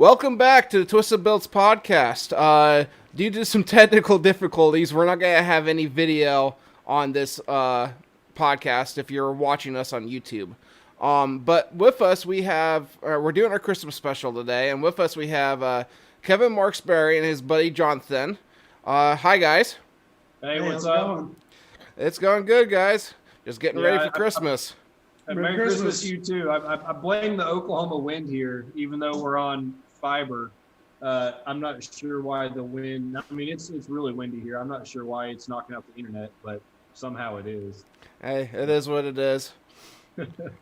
Welcome back to the Twisted Builds podcast. Due to some technical difficulties, we're not going to have any video on this podcast if you're watching us on YouTube. But with us, we have, we're doing our Christmas special today, and with us we have Kevin Marksberry and his buddy Jonathan. Hi, guys. Hey, what's up? It's going good, guys. Just getting ready for Christmas. Merry Christmas to you, too. I blame the Oklahoma wind here, even though we're on fiber. I'm not sure why the wind, I mean, it's really windy here. I'm not sure why it's knocking out the internet, but somehow it is. Hey, it is what it is.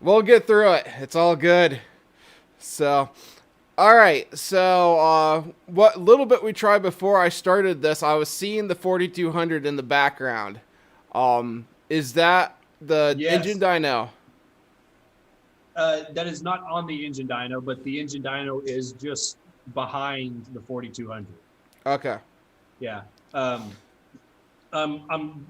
We'll get through it. It's all good. So, all right. So, what little bit we tried before I started this, I was seeing the 4200 in the background. Is that the engine dyno? That is not on the engine dyno, but the engine dyno is just behind the 4200. Okay. Yeah. I'm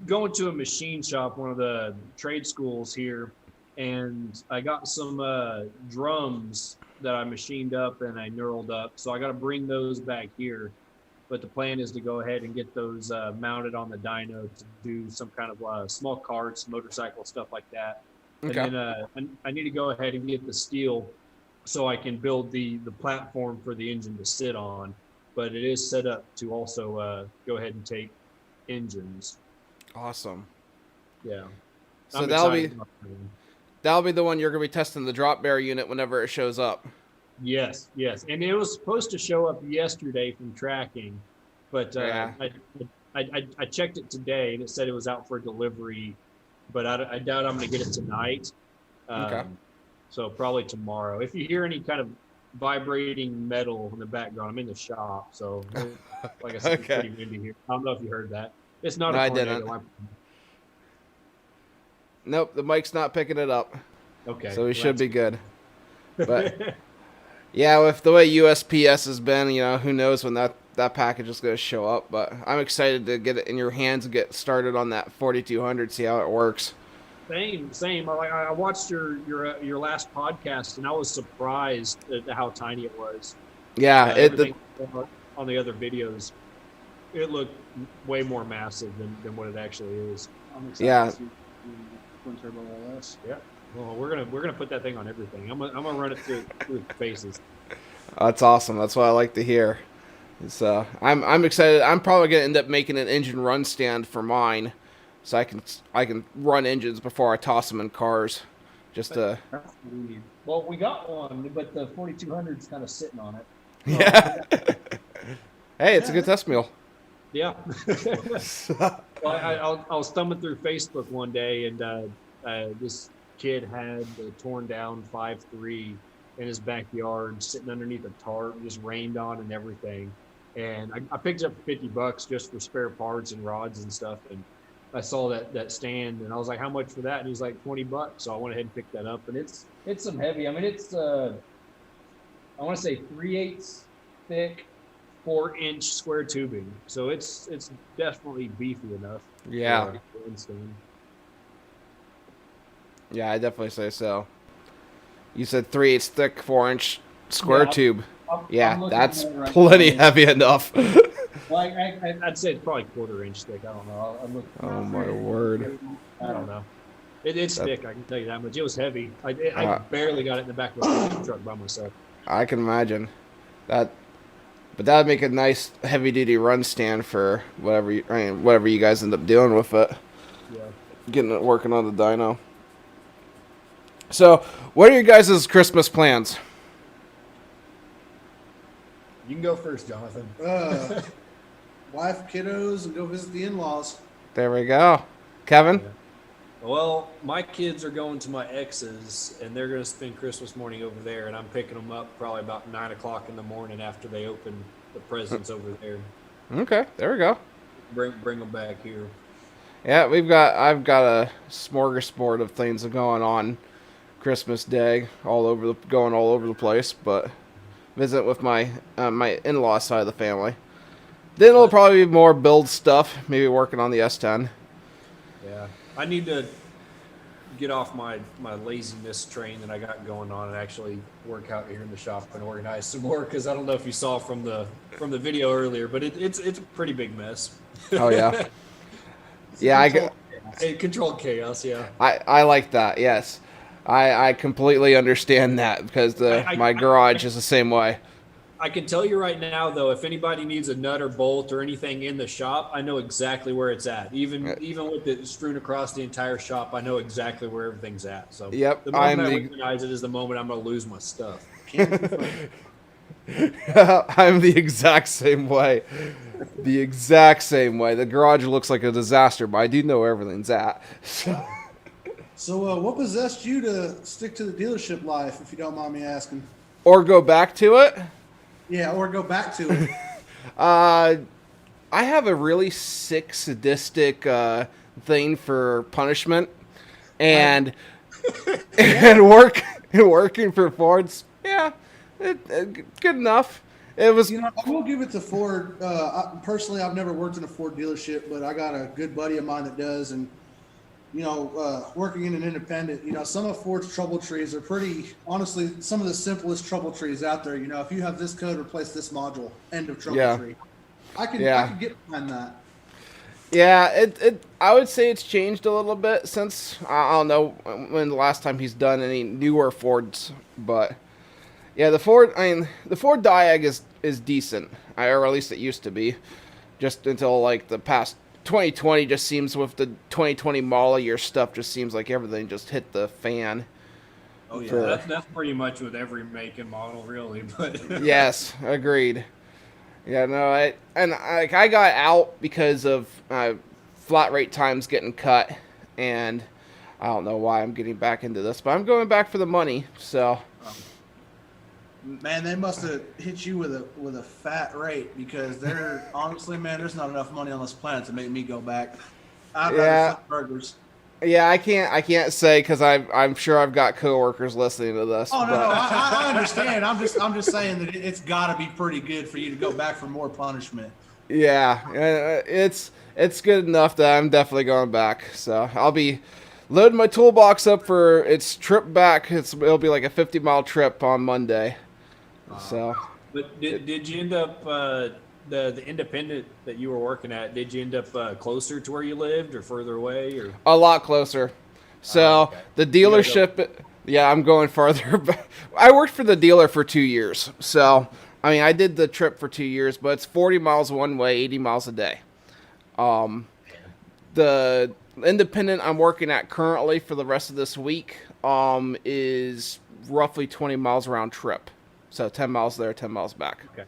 going to a machine shop, one of the trade schools here, and I got some drums that I machined up and I knurled up. So I got to bring those back here. But the plan is to go ahead and get those mounted on the dyno to do some kind of small carts, motorcycle, stuff like that. Okay. And then I need to go ahead and get the steel so I can build the platform for the engine to sit on. But it is set up to also go ahead and take engines. Awesome. Yeah. So that'll be the one you're going to be testing the drop bear unit whenever it shows up. Yes. And it was supposed to show up yesterday from tracking, but I checked it today and it said it was out for delivery, but I doubt I'm going to get it tonight. Okay. So probably tomorrow. If you hear any kind of vibrating metal in the background, I'm in the shop. So like I said, It's pretty windy here. I don't know if you heard that. It's not a tornado. I didn't. Nope, the mic's not picking it up. Okay. So we should be good. But yeah, with the way USPS has been, who knows when that package is going to show up. But I'm excited to get it in your hands and get started on that 4200, see how it works. Same. I watched your last podcast, and I was surprised at how tiny it was. Yeah. On the other videos, it looked way more massive than what it actually is. I'm excited to see twin turbo LS. Yeah. Well, we're gonna put that thing on everything. I'm gonna run it through the faces. That's awesome. That's what I like to hear. So I'm excited. I'm probably gonna end up making an engine run stand for mine, so I can run engines before I toss them in cars. Well, we got one, but the 4200's kind of sitting on it. Yeah. Hey, it's a good test mule. Yeah. Well, I was thumbing through Facebook one day, and this kid had a torn down 5.3 in his backyard, sitting underneath a tarp, just rained on and everything. And I picked it up for $50 just for spare parts and rods and stuff. And I saw that stand, and I was like, "How much for that?" And he's like, $20. So I went ahead and picked that up. And it's some heavy. I mean, it's I want to say 3/8 thick, 4-inch square tubing. So it's definitely beefy enough. Yeah. Yeah, I definitely say so. You said 3/8 thick, 4-inch square tube. I'm that's plenty heavy enough. Well, I'd say it's probably 1/4 inch thick. I don't know. Oh my word! I don't know. It's thick. I can tell you that much. It was heavy. I barely got it in the back of the truck by myself. I can imagine that. But that'd make a nice heavy-duty run stand for whatever you guys end up doing with it. Yeah. Getting it working on the dyno. So, what are your guys' Christmas plans? You can go first, Jonathan. Wife, kiddos, and go visit the in-laws. There we go. Kevin? Yeah. Well, my kids are going to my ex's, and they're going to spend Christmas morning over there, and I'm picking them up probably about 9 o'clock in the morning after they open the presents over there. Okay, there we go. Bring them back here. Yeah, I've got a smorgasbord of things going on Christmas Day, going all over the place, but visit with my in-law side of the family. Then it'll probably be more build stuff, maybe working on the S10. Yeah, I need to get off my laziness train that I got going on and actually work out here in the shop and organize some more. Because I don't know if you saw from the video earlier, but it's a pretty big mess. Oh yeah. Yeah, Controlled chaos. Yeah. I like that. Yes, I completely understand that because my garage is the same way. I can tell you right now, though, if anybody needs a nut or bolt or anything in the shop, I know exactly where it's at. Even with it strewn across the entire shop, I know exactly where everything's at. So yep, the moment I recognize it is the moment I'm going to lose my stuff. I'm the exact same way. The exact same way. The garage looks like a disaster, but I do know where everything's at. So, what possessed you to stick to the dealership life, if you don't mind me asking? Or go back to it? Yeah, or go back to it. I have a really sick, sadistic thing for punishment, and working for Ford's. Yeah, good enough. It was. I will give it to Ford. Personally, I've never worked in a Ford dealership, but I got a good buddy of mine that does, and working in an independent, some of Ford's trouble trees are pretty, honestly, some of the simplest trouble trees out there. If you have this code, replace this module, end of trouble tree. I can get behind that. Yeah, I would say it's changed a little bit since, I don't know when the last time he's done any newer Fords, but yeah, the Ford Diag is decent, or at least it used to be, just until like the past 2020 just seems with the 2020 model year stuff just seems like everything just hit the fan. Oh yeah, that's pretty much with every make and model really, but yes, agreed. Yeah, no, I got out because of flat rate times getting cut, and I don't know why I'm getting back into this, but I'm going back for the money. So, man, they must have hit you with a fat rate because honestly, man, there's not enough money on this planet to make me go back. I'd rather flip burgers. Yeah, I can't say because I'm sure I've got coworkers listening to this. Oh no, I understand. I'm just saying that it's got to be pretty good for you to go back for more punishment. Yeah, it's good enough that I'm definitely going back. So I'll be loading my toolbox up for its trip back. It'll be like a 50-mile trip on Monday. So, but did you end up the independent that you were working at? Did you end up closer to where you lived or further away? Or a lot closer. So okay. The dealership, yeah, I'm going farther. I worked for the dealer for 2 years. So I mean, I did the trip for 2 years, but it's 40 miles one way, 80 miles a day. The independent I'm working at currently for the rest of this week is roughly 20 miles round trip. So 10 miles there, 10 miles back. Okay.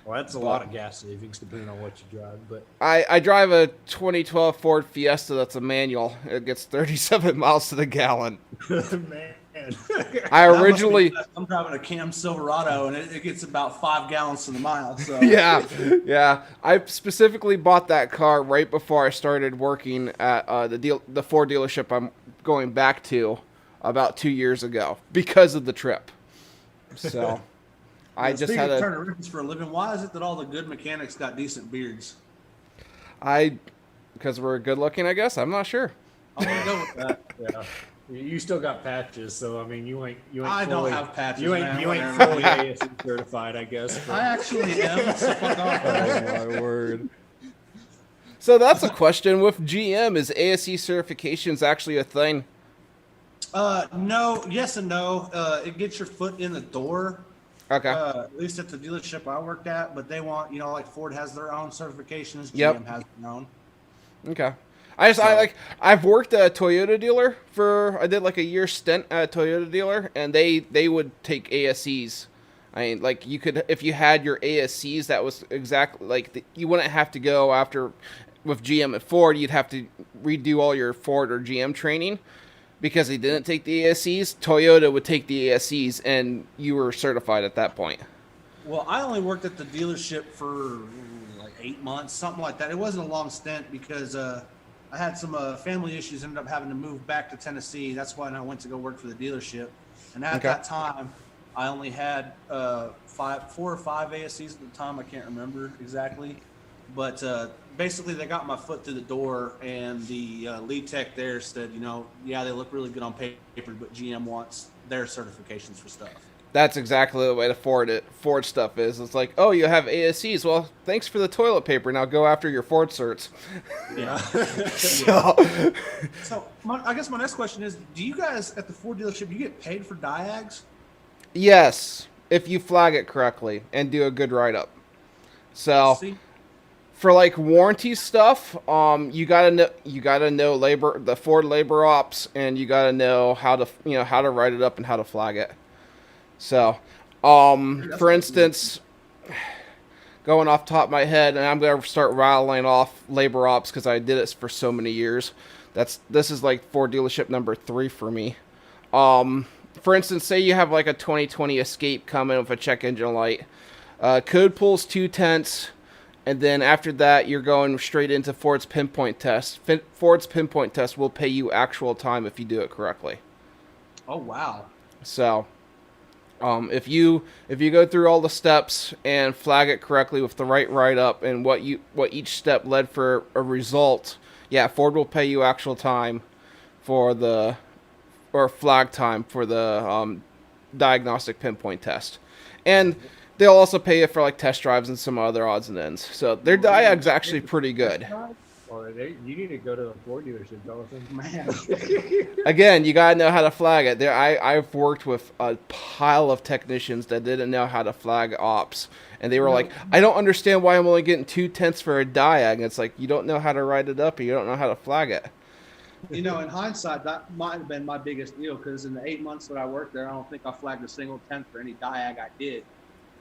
Well, that's a lot of gas savings depending on what you drive. But I drive a 2012 Ford Fiesta that's a manual. It gets 37 miles to the gallon. Man. I'm driving a Cam Silverado, and it gets about 5 gallons to the mile. So yeah. I specifically bought that car right before I started working at the Ford dealership I'm going back to about 2 years ago because of the trip. So I just had to turn ribbons for a living. Why is it that all the good mechanics got decent beards? Because we're good looking, I guess. I'm not sure. I'm gonna go with that. Yeah. You still got patches, so I mean, you ain't. I don't have patches. You ain't fully ASE certified, I guess. But. I actually am. So fuck off. Oh my word. So that's a question with GM. Is ASE certifications actually a thing? No. Yes and no. It gets your foot in the door. Okay. At least at the dealership I worked at, but they want, like Ford has their own certifications. GM has their own. Okay. I've worked at a Toyota dealer I did like a year stint at a Toyota dealer, and they would take ASEs. I mean, like you could, if you had your ASCs, that was exactly like you wouldn't have to go after with GM at Ford. You'd have to redo all your Ford or GM training because they didn't take the ASCs. Toyota would take the ASCs, and you were certified at that point. Well, I only worked at the dealership for like 8 months, something like that. It wasn't a long stint because I had some family issues, ended up having to move back to Tennessee. That's why I went to go work for the dealership. And at that time, I only had 4 or 5 ASCs at the time. I can't remember exactly. but basically they got my foot through the door, and the lead tech there said, yeah, they look really good on paper, but GM wants their certifications for stuff. That's exactly the way the Ford stuff is. It's like, oh, you have ASCs. Well, thanks for the toilet paper. Now go after your Ford certs. Yeah. So I guess my next question is, do you guys at the Ford dealership, you get paid for diags? Yes, if you flag it correctly and do a good write-up. So for like warranty stuff, you gotta know the Ford labor ops, and you gotta know how to write it up and how to flag it. So, for instance, going off the top of my head, and I'm going to start rattling off labor ops because I did it for so many years. This is like Ford dealership number 3 for me. For instance, say you have like a 2020 Escape coming with a check engine light. Code pool's 2/10, and then after that, you're going straight into Ford's pinpoint test. Ford's pinpoint test will pay you actual time if you do it correctly. Oh, wow. So... if you go through all the steps and flag it correctly with the right write-up and what each step led for a result, yeah, Ford will pay you actual time or flag time for the diagnostic pinpoint test, and they'll also pay you for like test drives and some other odds and ends. So their diag's actually pretty good. Or you need to go to a Ford dealership, Jonathan. Man. Again, you gotta know how to flag it. I've worked with a pile of technicians that didn't know how to flag ops, and they were like, "I don't understand why I'm only getting 2/10 for a diag." And it's like, you don't know how to write it up, or you don't know how to flag it. In hindsight, that might have been my biggest deal, because in the 8 months that I worked there, I don't think I flagged a single tenth for any diag I did.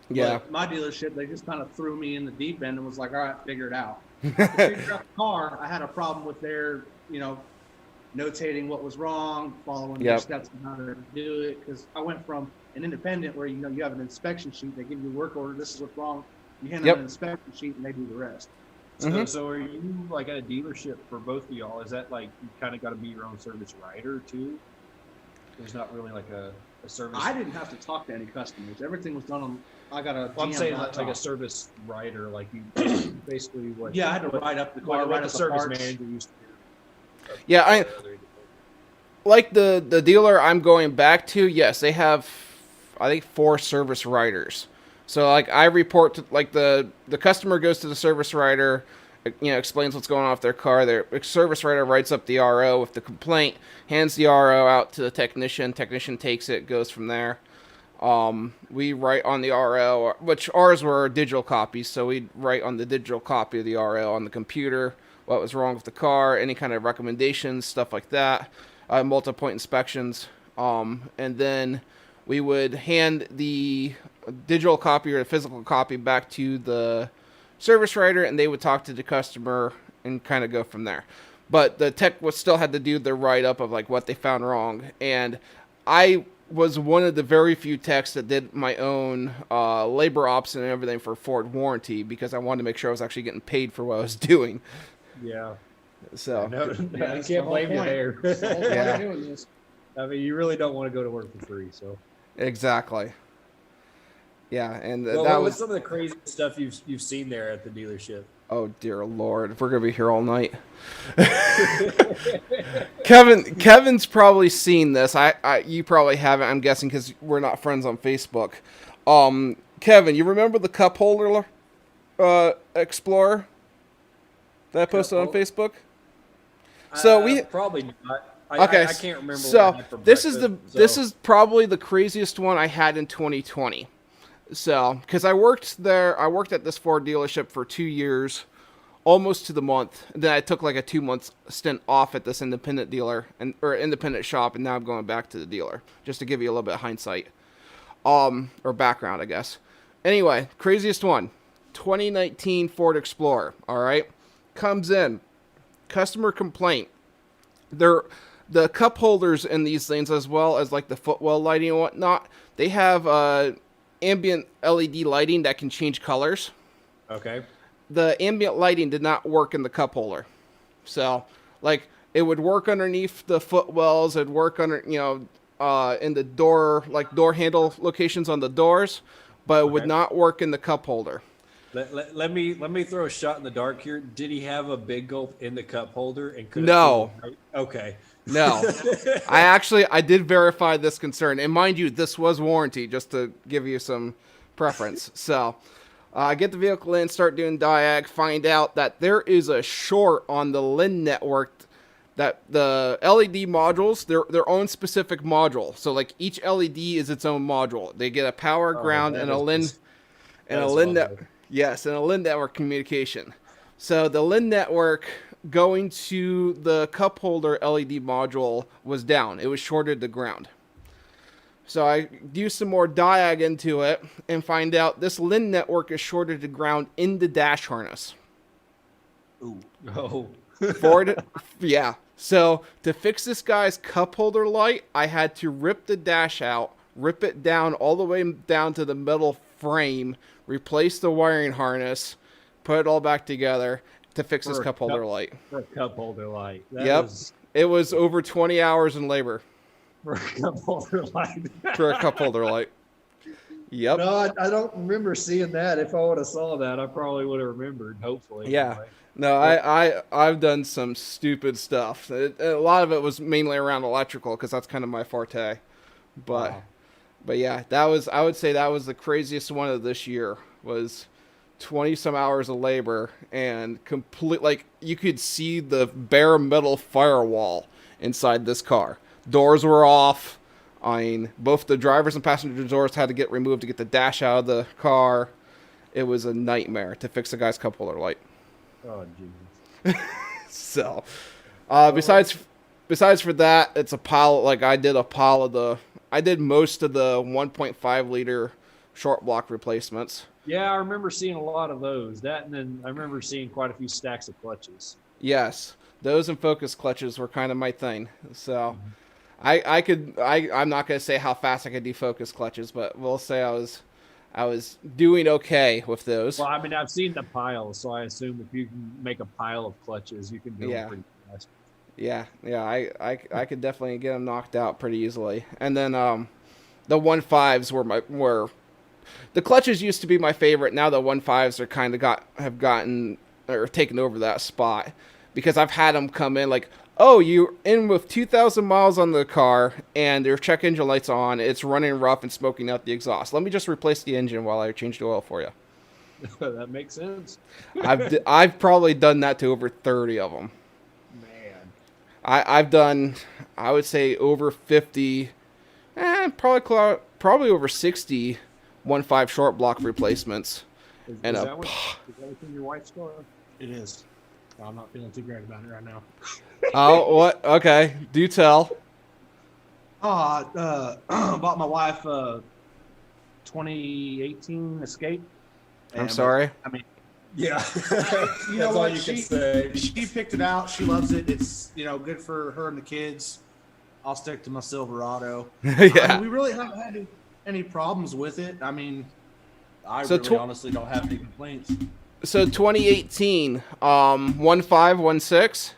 Yeah. But my dealership, they just kind of threw me in the deep end and was like, all right, figure it out. To figure out the car, I had a problem with their, notating what was wrong, following their steps on how to do it. Because I went from an independent where, you have an inspection sheet, they give you a work order, this is what's wrong. You hand them an inspection sheet and they do the rest. So are you like at a dealership for both of y'all? Is that like you kind of got to be your own service writer too? There's not really like a service. I didn't have to talk to any customers. Everything was done on. I got a. I'm saying like a service writer, like you basically what? Yeah, I had to write up the car. What the service manager used to do. Yeah, like the dealer I'm going back to. Yes, they have, I think, 4 service writers. So like I report to like the customer goes to the service writer, explains what's going on with their car. Their service writer writes up the RO with the complaint, hands the RO out to the technician. Technician takes it, goes from there. We write on the RO, which ours were digital copies, so we'd write on the digital copy of the RO on the computer what was wrong with the car, any kind of recommendations, stuff like that, multi-point inspections, and then we would hand the digital copy or the physical copy back to the service writer, and they would talk to the customer and kind of go from there. But the tech still had to do the write-up of like what they found wrong, and I was one of the very few techs that did my own labor ops and everything for Ford warranty, because I wanted to make sure I was actually getting paid for what I was doing. Yeah. So I can't blame you there. Yeah. Doing this. I mean, you really don't want to go to work for free, so. Exactly. Yeah, and what's some of the crazy stuff you've seen there at the dealership? Oh dear Lord, we're gonna be here all night. Kevin's probably seen this. You probably haven't, I'm guessing, because we're not friends on Facebook. Kevin, you remember the cup holder Explorer that I posted on Facebook? So we probably not. Okay, I can't remember. So this is probably the craziest one I had in 2020. So, because I worked at this Ford dealership for 2 years, almost to the month. And then I took like a 2-month stint off at this independent dealer or independent shop, and now I'm going back to the dealer, just to give you a little bit of hindsight, or background, I guess. Anyway, craziest one, 2019 Ford Explorer. All right, comes in, customer complaint. The cup holders in these things, as well as like the footwell lighting and whatnot, they have ambient LED lighting that can change colors. Okay. The ambient lighting did not work in the cup holder. So, like, it would work underneath the footwells, it'd work under, in the door handle locations on the doors, but it would not work in the cup holder. Let me throw a shot in the dark here. Did he have a big gulp in the cup holder and couldn't No. feel it? Okay. No. I did verify this concern. And mind you, this was warranty, just to give you some preference. So I get the vehicle in, start doing diag, find out that there is a short on the LIN network, that the LED modules, they're their own specific module. So like each LED is its own module. They get a power, ground, and a LIN yes, and a LIN network communication. So the LIN network going to the cup holder LED module was down. It was shorted to ground. So I do some more diag into it and find out this LIN network is shorted to ground in the dash harness. Ooh. Oh. Yeah. So to fix this guy's cup holder light, I had to rip the dash out, rip it down all the way down to the metal frame, replace the wiring harness, put it all back together to fix this cup holder light. For a cup holder light. It was over 20 hours in labor. For a cup holder light. For a cup holder light. Yep. No, I don't remember seeing that. If I would have saw that, I probably would have remembered, hopefully. Yeah. Anyway. No, I've done some stupid stuff. A lot of it was mainly around electrical because that's kind of my forte. But yeah, I would say that was the craziest one of this year, was 20 some hours of labor and like you could see the bare metal firewall inside this car. Doors were off. I mean, both the driver's and passenger doors had to get removed to get the dash out of the car. It was a nightmare to fix the guy's cup holder light. Oh, Jesus. So, besides for that, it's a pile. Like I did most of the 1.5 liter short block replacements. Yeah, I remember seeing a lot of those. That, and then I remember seeing quite a few stacks of clutches. Yes, those and focus clutches were kind of my thing. So, I'm not gonna say how fast I could defocus clutches, but we'll say I was doing okay with those. Well, I mean, I've seen the piles, so I assume if you can make a pile of clutches, you can do them pretty fast. Yeah, I could definitely get them knocked out pretty easily. And then the 1.5s were the clutches used to be my favorite. Now the 1.5s are kind of have gotten or taken over that spot because I've had them come in like, oh, you're in with 2,000 miles on the car and your check engine light's on. It's running rough and smoking out the exhaust. Let me just replace the engine while I change the oil for you. That makes sense. I've probably done that to over 30 of them. Man. I've done, I would say, over 50, probably over 60 1.5 short block replacements. Is that within your wife's car? It is. I'm not feeling too great about it right now. Oh, what? Okay, do tell. Bought my wife 2018 Escape. I'm sorry. I mean, Yeah. you know That's all what? you can She say. picked it out. She loves it. It's good for her and the kids. I'll stick to my Silverado. I mean, we really haven't had any problems with it. I mean, I honestly don't have any complaints. So 2018, 1.5, 1.6.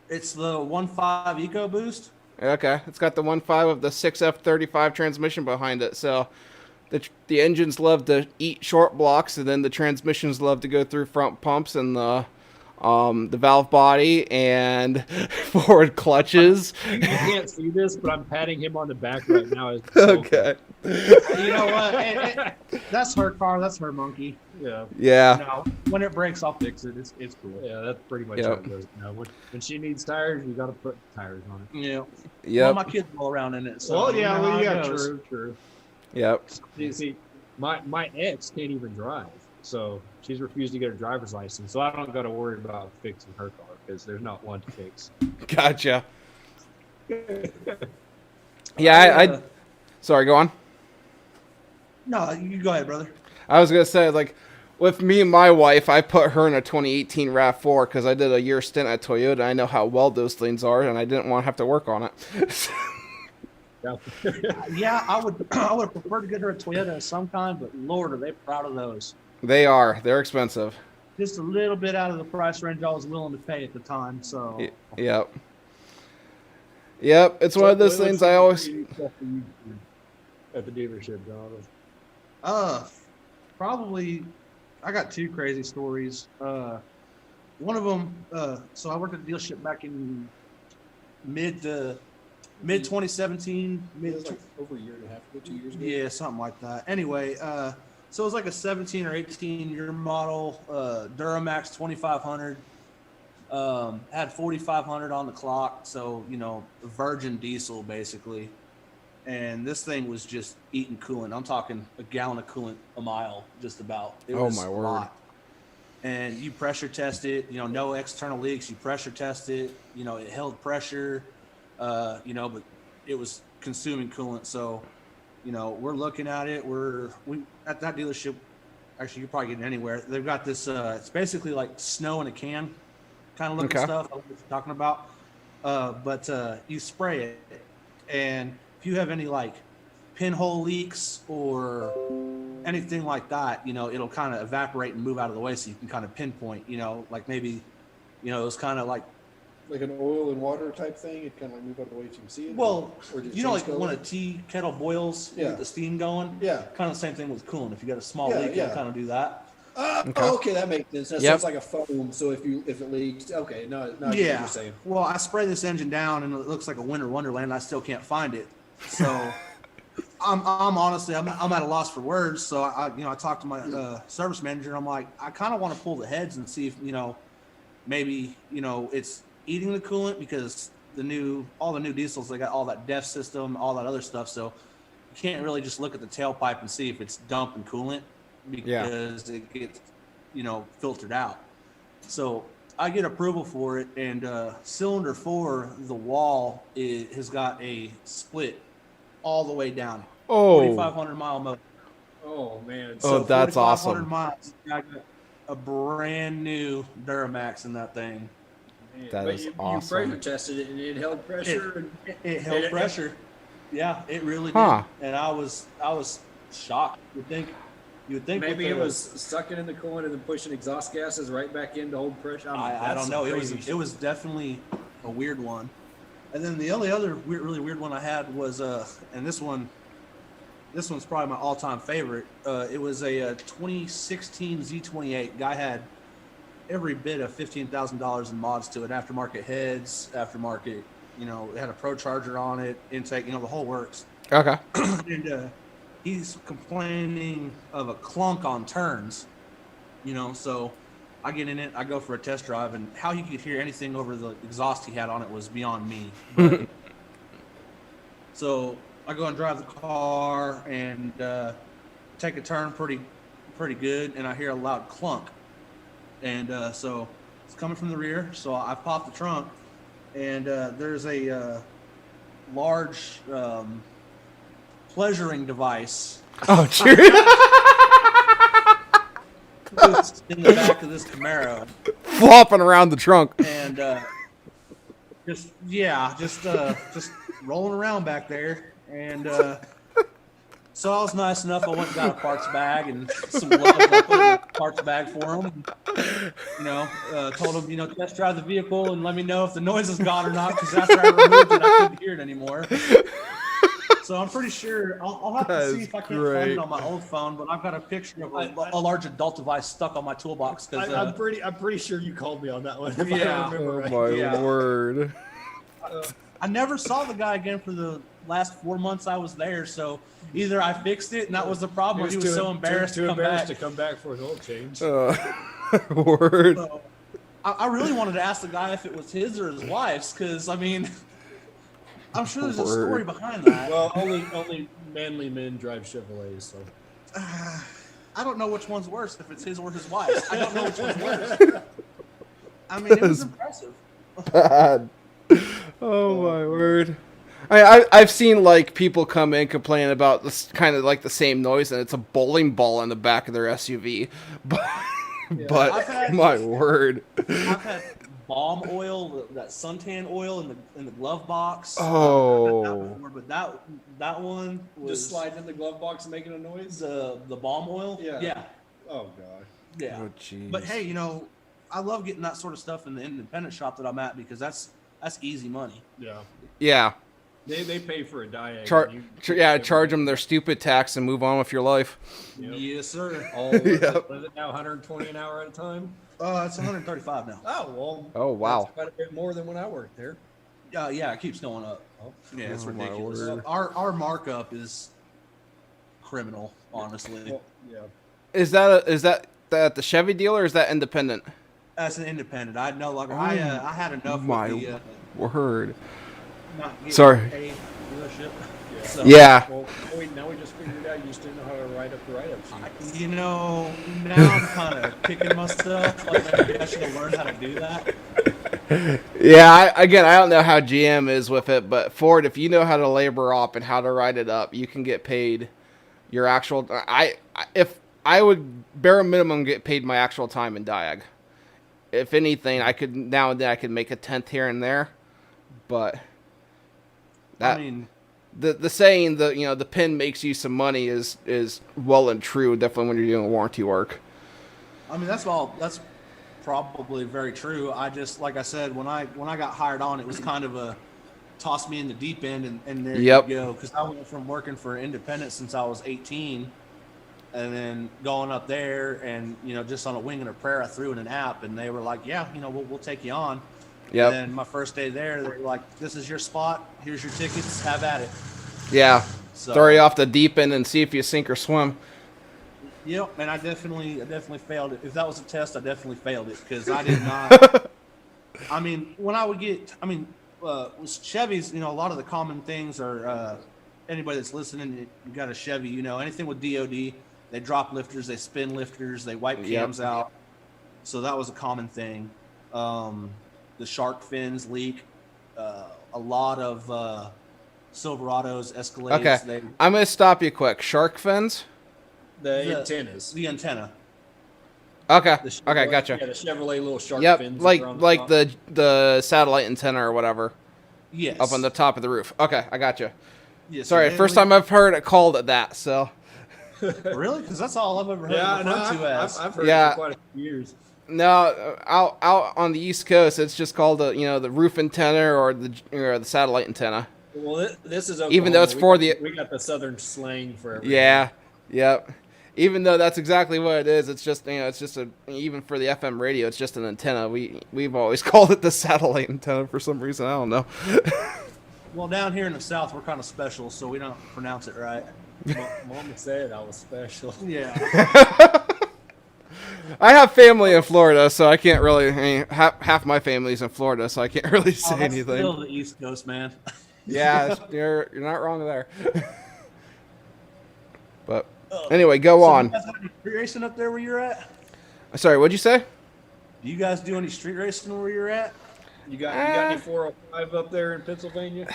It's the 1.5 EcoBoost. Okay, it's got the 1.5 of the 6F35 transmission behind it. So the engines love to eat short blocks, and then the transmissions love to go through front pumps and the valve body and forward clutches. You can't see this, but I'm patting him on the back right now. Okay. You know what? That's her car. That's her monkey. Yeah. Yeah. No, when it breaks, I'll fix it. It's cool. Yeah, that's pretty much how it goes. When she needs tires, you got to put tires on it. Yeah. Yep. Well, my kids roll around in it. So True. Yep. See, my ex can't even drive, so she's refused to get a driver's license. So I don't got to worry about fixing her car because there's not one to fix. Gotcha. Yeah, I sorry, go on. No, you go ahead, brother. I was gonna say, like, with me and my wife, I put her in a 2018 RAV4 because I did a year stint at Toyota. I know how well those things are, and I didn't want to have to work on it. Yeah, I would prefer to get her a Toyota of some kind, but Lord, are they proud of those? They are. They're expensive. Just a little bit out of the price range I was willing to pay at the time. So. Yep. Yep. It's one of those things I always. At the dealership, Jonathan. Probably I got two crazy stories. One of them, so I worked at a dealership back in mid 2017, It was like over a year and a half ago, 2 years ago. yeah, something like that. Anyway, so it was like a 17 or 18 year model Duramax 2500. Had 4,500 on the clock, so virgin diesel basically. And this thing was just eating coolant. I'm talking a gallon of coolant a mile, just about. It was my word. a lot. And you pressure test it, no external leaks. You pressure test it, it held pressure, but it was consuming coolant. So, we're looking at it. We at that dealership. Actually, you probably get it anywhere. They've got this. It's basically like snow in a can, kind of looking stuff. I don't know what you're talking about. But you spray it, and if you have any like pinhole leaks or anything like that, it'll kind of evaporate and move out of the way, so you can kind of pinpoint, like maybe, it was kind of like Like an oil and water type thing. It kind of like move out of the way so you can see it. well, or did it like change when color? a tea kettle boils, you Yeah. get the steam going. Yeah. Kind of the same thing with coolant. If you got a small Yeah, leak, yeah. it'll kind of do that. Okay, that makes sense. So Yep. it's like a foam. So if it leaks, okay, no, I get what Yeah. you're saying. Well, I spray this engine down, and it looks like a winter wonderland. And I still can't find it. So I'm honestly I'm at a loss for words. So I talked to my service manager. And I'm like, I kind of want to pull the heads and see if maybe it's eating the coolant, because all the new diesels, they got all that DEF system, all that other stuff. So you can't really just look at the tailpipe and see if it's dumping coolant, because it gets filtered out. So I get approval for it, and cylinder 4, the wall has got a split all the way down. Oh. 4,500 mile motor. Oh man. Oh, that's 4,500 awesome. miles. I got a brand new Duramax in that thing. That But is you awesome. pressure tested it and it held pressure. It held It- pressure. Yeah, it really Huh. did. And I was shocked. You would think Maybe with it the- was sucking in the coolant and then pushing exhaust gases right back in to hold pressure. I don't know. It was definitely a weird one. And then the only other really weird one I had was and this one's probably my all-time favorite. It was a 2016 Z28. Guy had every bit of $15,000 in mods to it. Aftermarket heads, aftermarket. It had a Pro Charger on it, intake. The whole works. Okay. And he's complaining of a clunk on turns. So I get in it, I go for a test drive, and how he could hear anything over the exhaust he had on it was beyond me. But, so I go and drive the car and take a turn pretty good, and I hear a loud clunk. And so it's coming from the rear, so I pop the trunk, and there's a large pleasuring device Oh, cheers. in the back of this Camaro. Flopping around the trunk. And just rolling around back there. And so I was nice enough. I went and got a parts bag and some gloves. I put in a parts bag for him. Told him, test drive the vehicle and let me know if the noise is gone or not. Because after I removed it, I couldn't hear it anymore. So I'm pretty sure I'll have That to see is if I can't great. find it on my old phone. But I've got a picture of a large adult device stuck on my toolbox. Because I'm pretty sure you called me on that one. If Yeah. I remember Oh right. my Yeah. word. I never saw the guy again for the last 4 months I was there. So either I fixed it and that was the problem, or he was so embarrassed to come back. to come back for an oil change. Word. So, I really wanted to ask the guy if it was his or his wife's, because I'm sure there's a story behind that. Well, only manly men drive Chevrolets, so. I don't know which one's worse, if it's his or his wife's. I don't know which one's worse. It was impressive. Bad. Oh my word. I've seen like people come in complaining about this kind of like the same noise, and it's a bowling ball in the back of their SUV. But I've had- my word. I've had balm oil, that suntan oil in the glove box. Oh. I've had that before, but that one was Just sliding in the glove box and making a noise? the balm oil. Yeah. Yeah. Oh, God. Yeah. Oh jeez. But hey, I love getting that sort of stuff in the independent shop that I'm at, because that's easy money. Yeah. Yeah. They pay for a diag. Charge them their stupid tax and move on with your life. Yep. Yes, sir. Oh, what is it now? 120 an hour at a time. It's 135 now. Oh well. Oh, wow. That's quite a bit more than when I worked there. Yeah, it keeps going up. Oh, Yeah, it's Oh, my ridiculous. word. Our markup is criminal, honestly. well, yeah. Is that the Chevy dealer or is that independent? As an independent, I no longer. I had enough My with the word. not getting Sorry. paid dealership. Yeah. So, Yeah. Well, now we just figured out you just didn't know how to write up the write-up sheet. You know, now I'm kind of kicking myself. Like maybe I should have learned how to do that. Yeah, I don't know how GM is with it, but Ford, if you know how to labor up and how to write it up, you can get paid your actual. If I would bare minimum get paid my actual time in Diag. If anything, I could now and then I could make a tenth here and there, but that I mean, the saying the pin makes you some money is well and true. Definitely when you're doing warranty work. that's probably very true. I just, like I said, when I got hired on, it was kind of a toss me in the deep end and there Yep. you go. Because I went from working for independent since I was 18, and then going up there and just on a wing and a prayer, I threw in an app and they were like, yeah, we'll take you on. Yep. And then my first day there, they were like, this is your spot. Here's your tickets. Have at it. Yeah. So, Throw you off the deep end and see if you sink or swim. Yep, and I definitely failed it. If that was a test, I definitely failed it because I did not. I mean, when I would get, with Chevys, a lot of the common things are anybody that's listening, you got a Chevy, anything with DOD, they drop lifters, they spin lifters, they wipe cams out. So that was a common thing. The shark fins leak. A lot of Silverados, Escalades. Okay, I'm gonna stop you quick. Shark fins. The antennas. The antenna. Okay. The Chevrolet- Okay, gotcha. Yeah, the Chevrolet little shark Yep, fins. like that are on like top. the satellite antenna or whatever Yes. up on the top of the roof. Okay, I gotcha. Yes, Sorry, they first leak- time I've heard it called that. So Really? Because that's all I've ever heard Yeah, it no, referred to as. I've heard Yeah. it for quite a few years. no, out on the East Coast, it's just called the roof antenna or the satellite antenna. Well, this is Even though it's Oklahoma. for we got the southern slang for everything. Yeah, yep. Even though that's exactly what it is, it's just even for the FM radio, it's just an antenna. We've always called it the satellite antenna for some reason. I don't know. Well, down here in the South, we're kind of special, so we don't pronounce it right. Mama said I was special. Yeah. I have family in Florida, so I can't really. Half my family's in Florida, so I can't really say That's anything. still the East Coast, man. Yeah, you're not wrong there. But anyway, go on. You guys have any street racing up there where you're at? Sorry, what'd you say? Do you guys do any street racing where you're at? You got any 405 up there in Pennsylvania?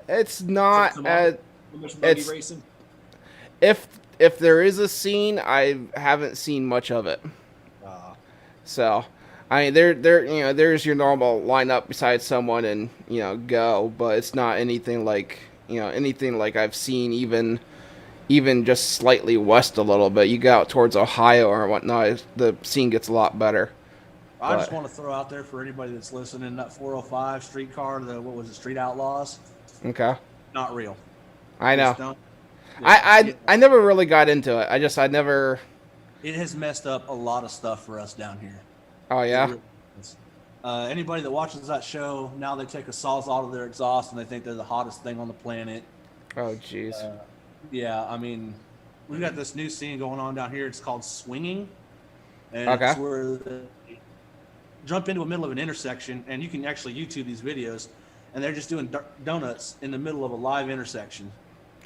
It's not Come on. as How much buggy it's- racing? if there is a scene, I haven't seen much of it. So, I mean, there's your normal lineup beside someone and go, but it's not anything like I've seen even just slightly west a little bit. You go out towards Ohio or whatnot, the scene gets a lot better. I just But- want to throw out there for anybody that's listening, that 405 streetcar, Street Outlaws? Okay, Not real. I know. Just don't- I never really got into it. I never. It has messed up a lot of stuff for us down here. Oh yeah. It really has. Anybody that watches that show, now they take a sawzall to their exhaust and they think they're the hottest thing on the planet. Oh jeez. Yeah, I mean, we've got this new scene going on down here. It's called swinging. And Okay. it's where they jump into the middle of an intersection, and you can actually YouTube these videos, and they're just doing donuts in the middle of a live intersection.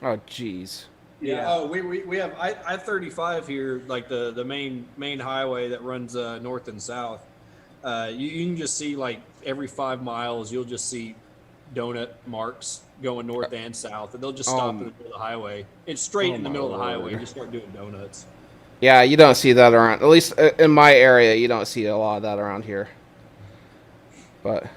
Oh jeez. Yeah. Oh, we have I-35 here, like the main highway that runs north and south. You can just see like every 5 miles, you'll just see donut marks going north and south, and they'll just stop in the middle of the highway. It's straight in the middle of the highway. Just start doing donuts. Yeah, you don't see that around. At least in my area, you don't see a lot of that around here. But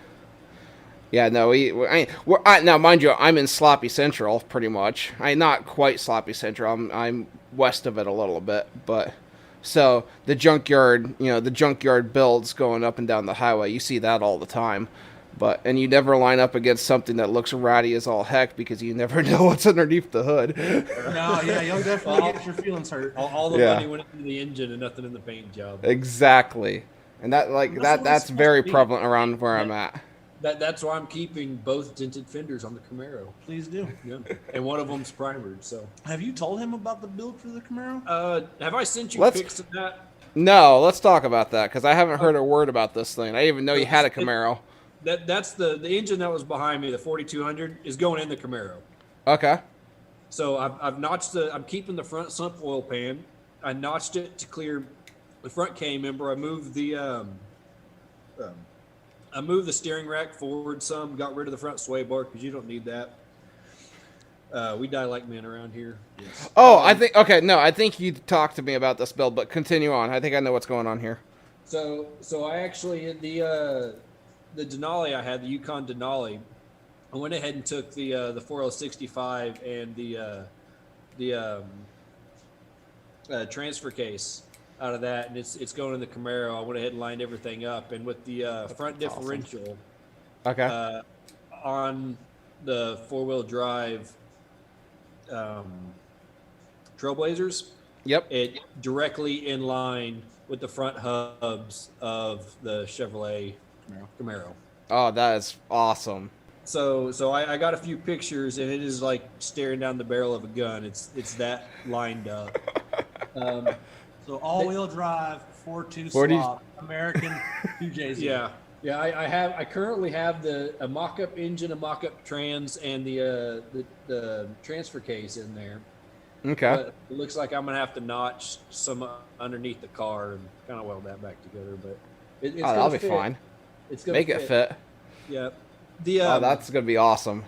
yeah, no, now mind you, I'm in Sloppy Central pretty much. Not quite Sloppy Central. I'm west of it a little bit, but so the junkyard builds going up and down the highway. You see that all the time, And you never line up against something that looks ratty as all heck because you never know what's underneath the hood. No, yeah, you'll definitely get your feelings hurt. All the money went into the engine and nothing in the paint job. Exactly. And that's very prevalent around where I'm at. That's why I'm keeping both tinted fenders on the Camaro. Please do. Yeah. And one of them's primered. So, have you told him about the build for the Camaro? Have I sent you pics of that? No, let's talk about that because I haven't heard a word about this thing. I didn't even know you had a Camaro. That's the engine that was behind me. The 4200 is going in the Camaro. Okay. So I've notched I'm keeping the front sump oil pan. I notched it to clear the front cam member. I moved the steering rack forward some, got rid of the front sway bar because you don't need that. We die like men around here. Yes. Oh, I think you talked to me about this build, but continue on. I think I know what's going on here. So I actually, the Denali I had, the Yukon Denali, I went ahead and took the 4065 and the transfer case out of that, and it's going in the Camaro. I went ahead and lined everything up, and with the front differential, okay, on the 4-wheel drive Trailblazers, yep, it directly in line with the front hubs of the Chevrolet Camaro. Oh, that is awesome. So I got a few pictures, and it is like staring down the barrel of a gun. It's that lined up. So all-wheel drive, 4.2 swap, American 2JZ. Yeah. I currently have a mock-up engine, a mock-up trans, and the transfer case in there. Okay. But it looks like I'm gonna have to notch some underneath the car and kind of weld that back together. But it's that'll be fine. It's gonna make it fit. Yeah. That's gonna be awesome.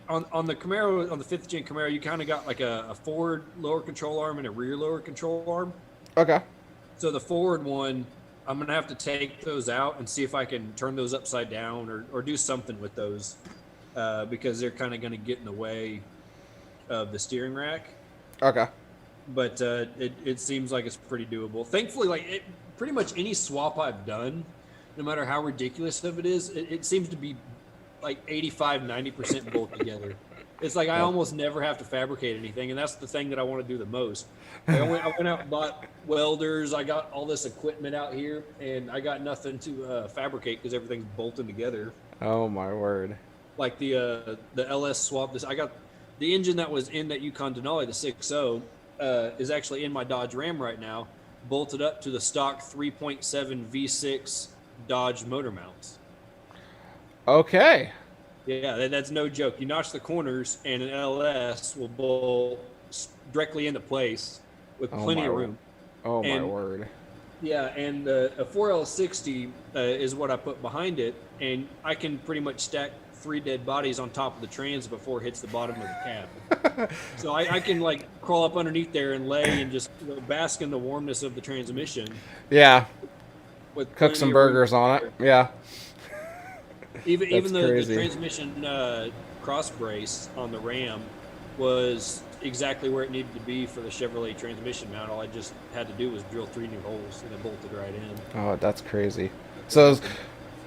On the Camaro, on the 5th gen Camaro, you kind of got like a forward lower control arm and a rear lower control arm. Okay. So the forward one, I'm gonna have to take those out and see if I can turn those upside down or do something with those because they're kind of gonna get in the way of the steering rack. Okay. But it seems like it's pretty doable. Thankfully, pretty much any swap I've done, no matter how ridiculous of it is, it seems to be like 85-90% bolt together. It's like I almost never have to fabricate anything, and that's the thing that I want to do the most. I went out and bought welders. I got all this equipment out here, and I got nothing to fabricate because everything's bolted together. Oh my word! Like the LS swap. I got the engine that was in that Yukon Denali, the 6.0, is actually in my Dodge Ram right now, bolted up to the stock 3.7 V6 Dodge motor mounts. Okay. Yeah, that's no joke. You notch the corners, and an LS will bolt directly into place with plenty of room. Oh, my word. Yeah, and a 4L60 is what I put behind it, and I can pretty much stack 3 dead bodies on top of the trans before it hits the bottom of the cab. So I can, like, crawl up underneath there and lay and just bask in the warmness of the transmission. Yeah. With cook some burgers on it. Yeah. Even the transmission cross brace on the Ram was exactly where it needed to be for the Chevrolet transmission mount. All I just had to do was drill 3 new holes and it bolted right in. Oh, that's crazy. So it's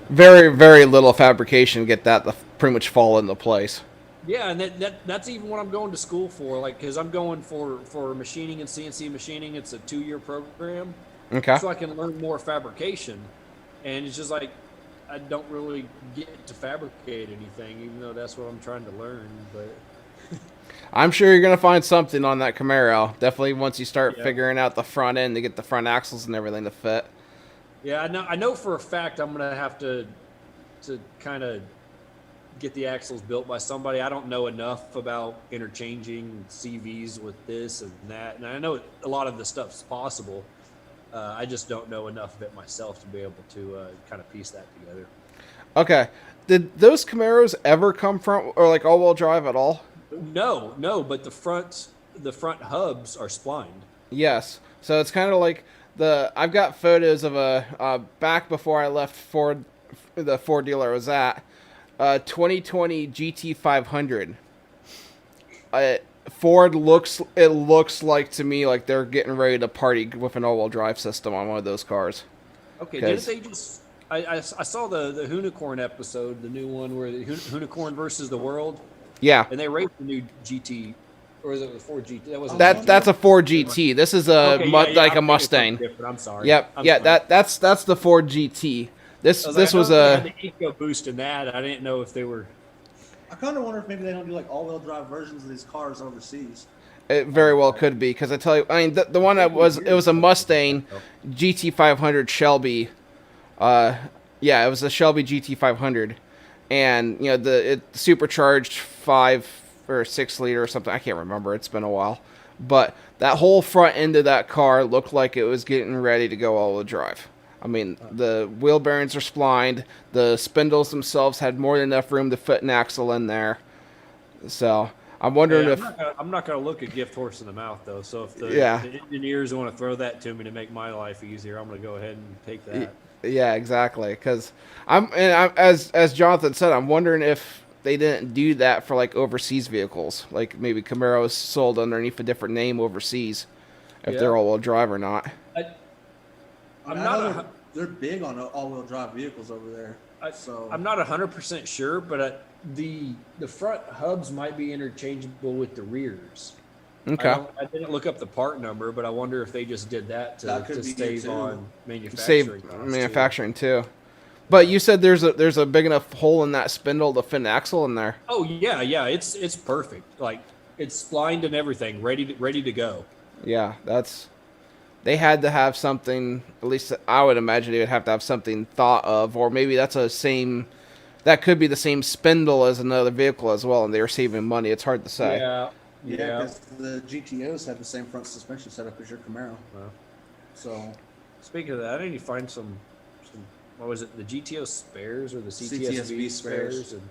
very, very little fabrication to get that to pretty much fall into place. Yeah, and that's even what I'm going to school for. Like, because I'm going for machining and CNC machining. It's a 2-year program. Okay. So I can learn more fabrication. And it's just like, I don't really get to fabricate anything, even though that's what I'm trying to learn. But I'm sure you're going to find something on that Camaro. Definitely once you start figuring out the front end to get the front axles and everything to fit. Yeah, I know for a fact I'm going to have to kind of get the axles built by somebody. I don't know enough about interchanging CVs with this and that. And I know a lot of the stuff's possible. I just don't know enough of it myself to be able to kind of piece that together. Okay. Did those Camaros ever come front or like all-wheel drive at all? No, but the front hubs are splined. Yes. So it's kind of like I've got photos of a back before I left the Ford dealer I was at, 2020 GT500. Ford looks like to me like they're getting ready to party with an all-wheel drive system on one of those cars. Okay, didn't they just I saw the Unicorn episode, the new one where the Unicorn versus the world, Yeah. and they raced the new GT, or is it the Ford GT? That was That's a Ford GT. This is a okay, yeah, like I'm a thinking Mustang. something different. I'm sorry. Yep. I'm Yeah. sorry. That's the Ford GT. This I this know was they a had the eco boost in that. I didn't know if they were. I kind of wonder if maybe they don't do like all-wheel drive versions of these cars overseas. It very well could be, because I tell you, I mean, the one that was, it was a Mustang GT500 Shelby. Yeah, it was a Shelby GT500, and you know it supercharged 5 or 6 liter or something. I can't remember. It's been a while, but that whole front end of that car looked like it was getting ready to go all-wheel drive. I mean, the wheel bearings are splined. The spindles themselves had more than enough room to fit an axle in there. So I'm wondering Yeah, if I'm not gonna look a gift horse in the mouth though. So if the engineers want to throw that to me to make my life easier, I'm gonna go ahead and take that. Yeah, exactly. Because as Jonathan said, I'm wondering if they didn't do that for like overseas vehicles, like maybe Camaros sold underneath a different name overseas, if they're all-wheel drive or not. They're big on all-wheel drive vehicles over there. So I'm not 100% sure, but the front hubs might be interchangeable with the rears. Okay. I didn't look up the part number, but I wonder if they just did that to save on manufacturing. Save manufacturing too. But you said there's a big enough hole in that spindle to fit an axle in there. Oh yeah, it's perfect. Like it's splined and everything, ready to go. Yeah, they had to have something. At least I would imagine they would have to have something thought of, or maybe that could be the same spindle as another vehicle as well, and they were saving money. It's hard to say. Yeah. because the GTOs have the same front suspension setup as your Camaro. Wow. So, speaking of that, I need to find some what was it, the GTO spares or the CTSV CTSV spares? spares. And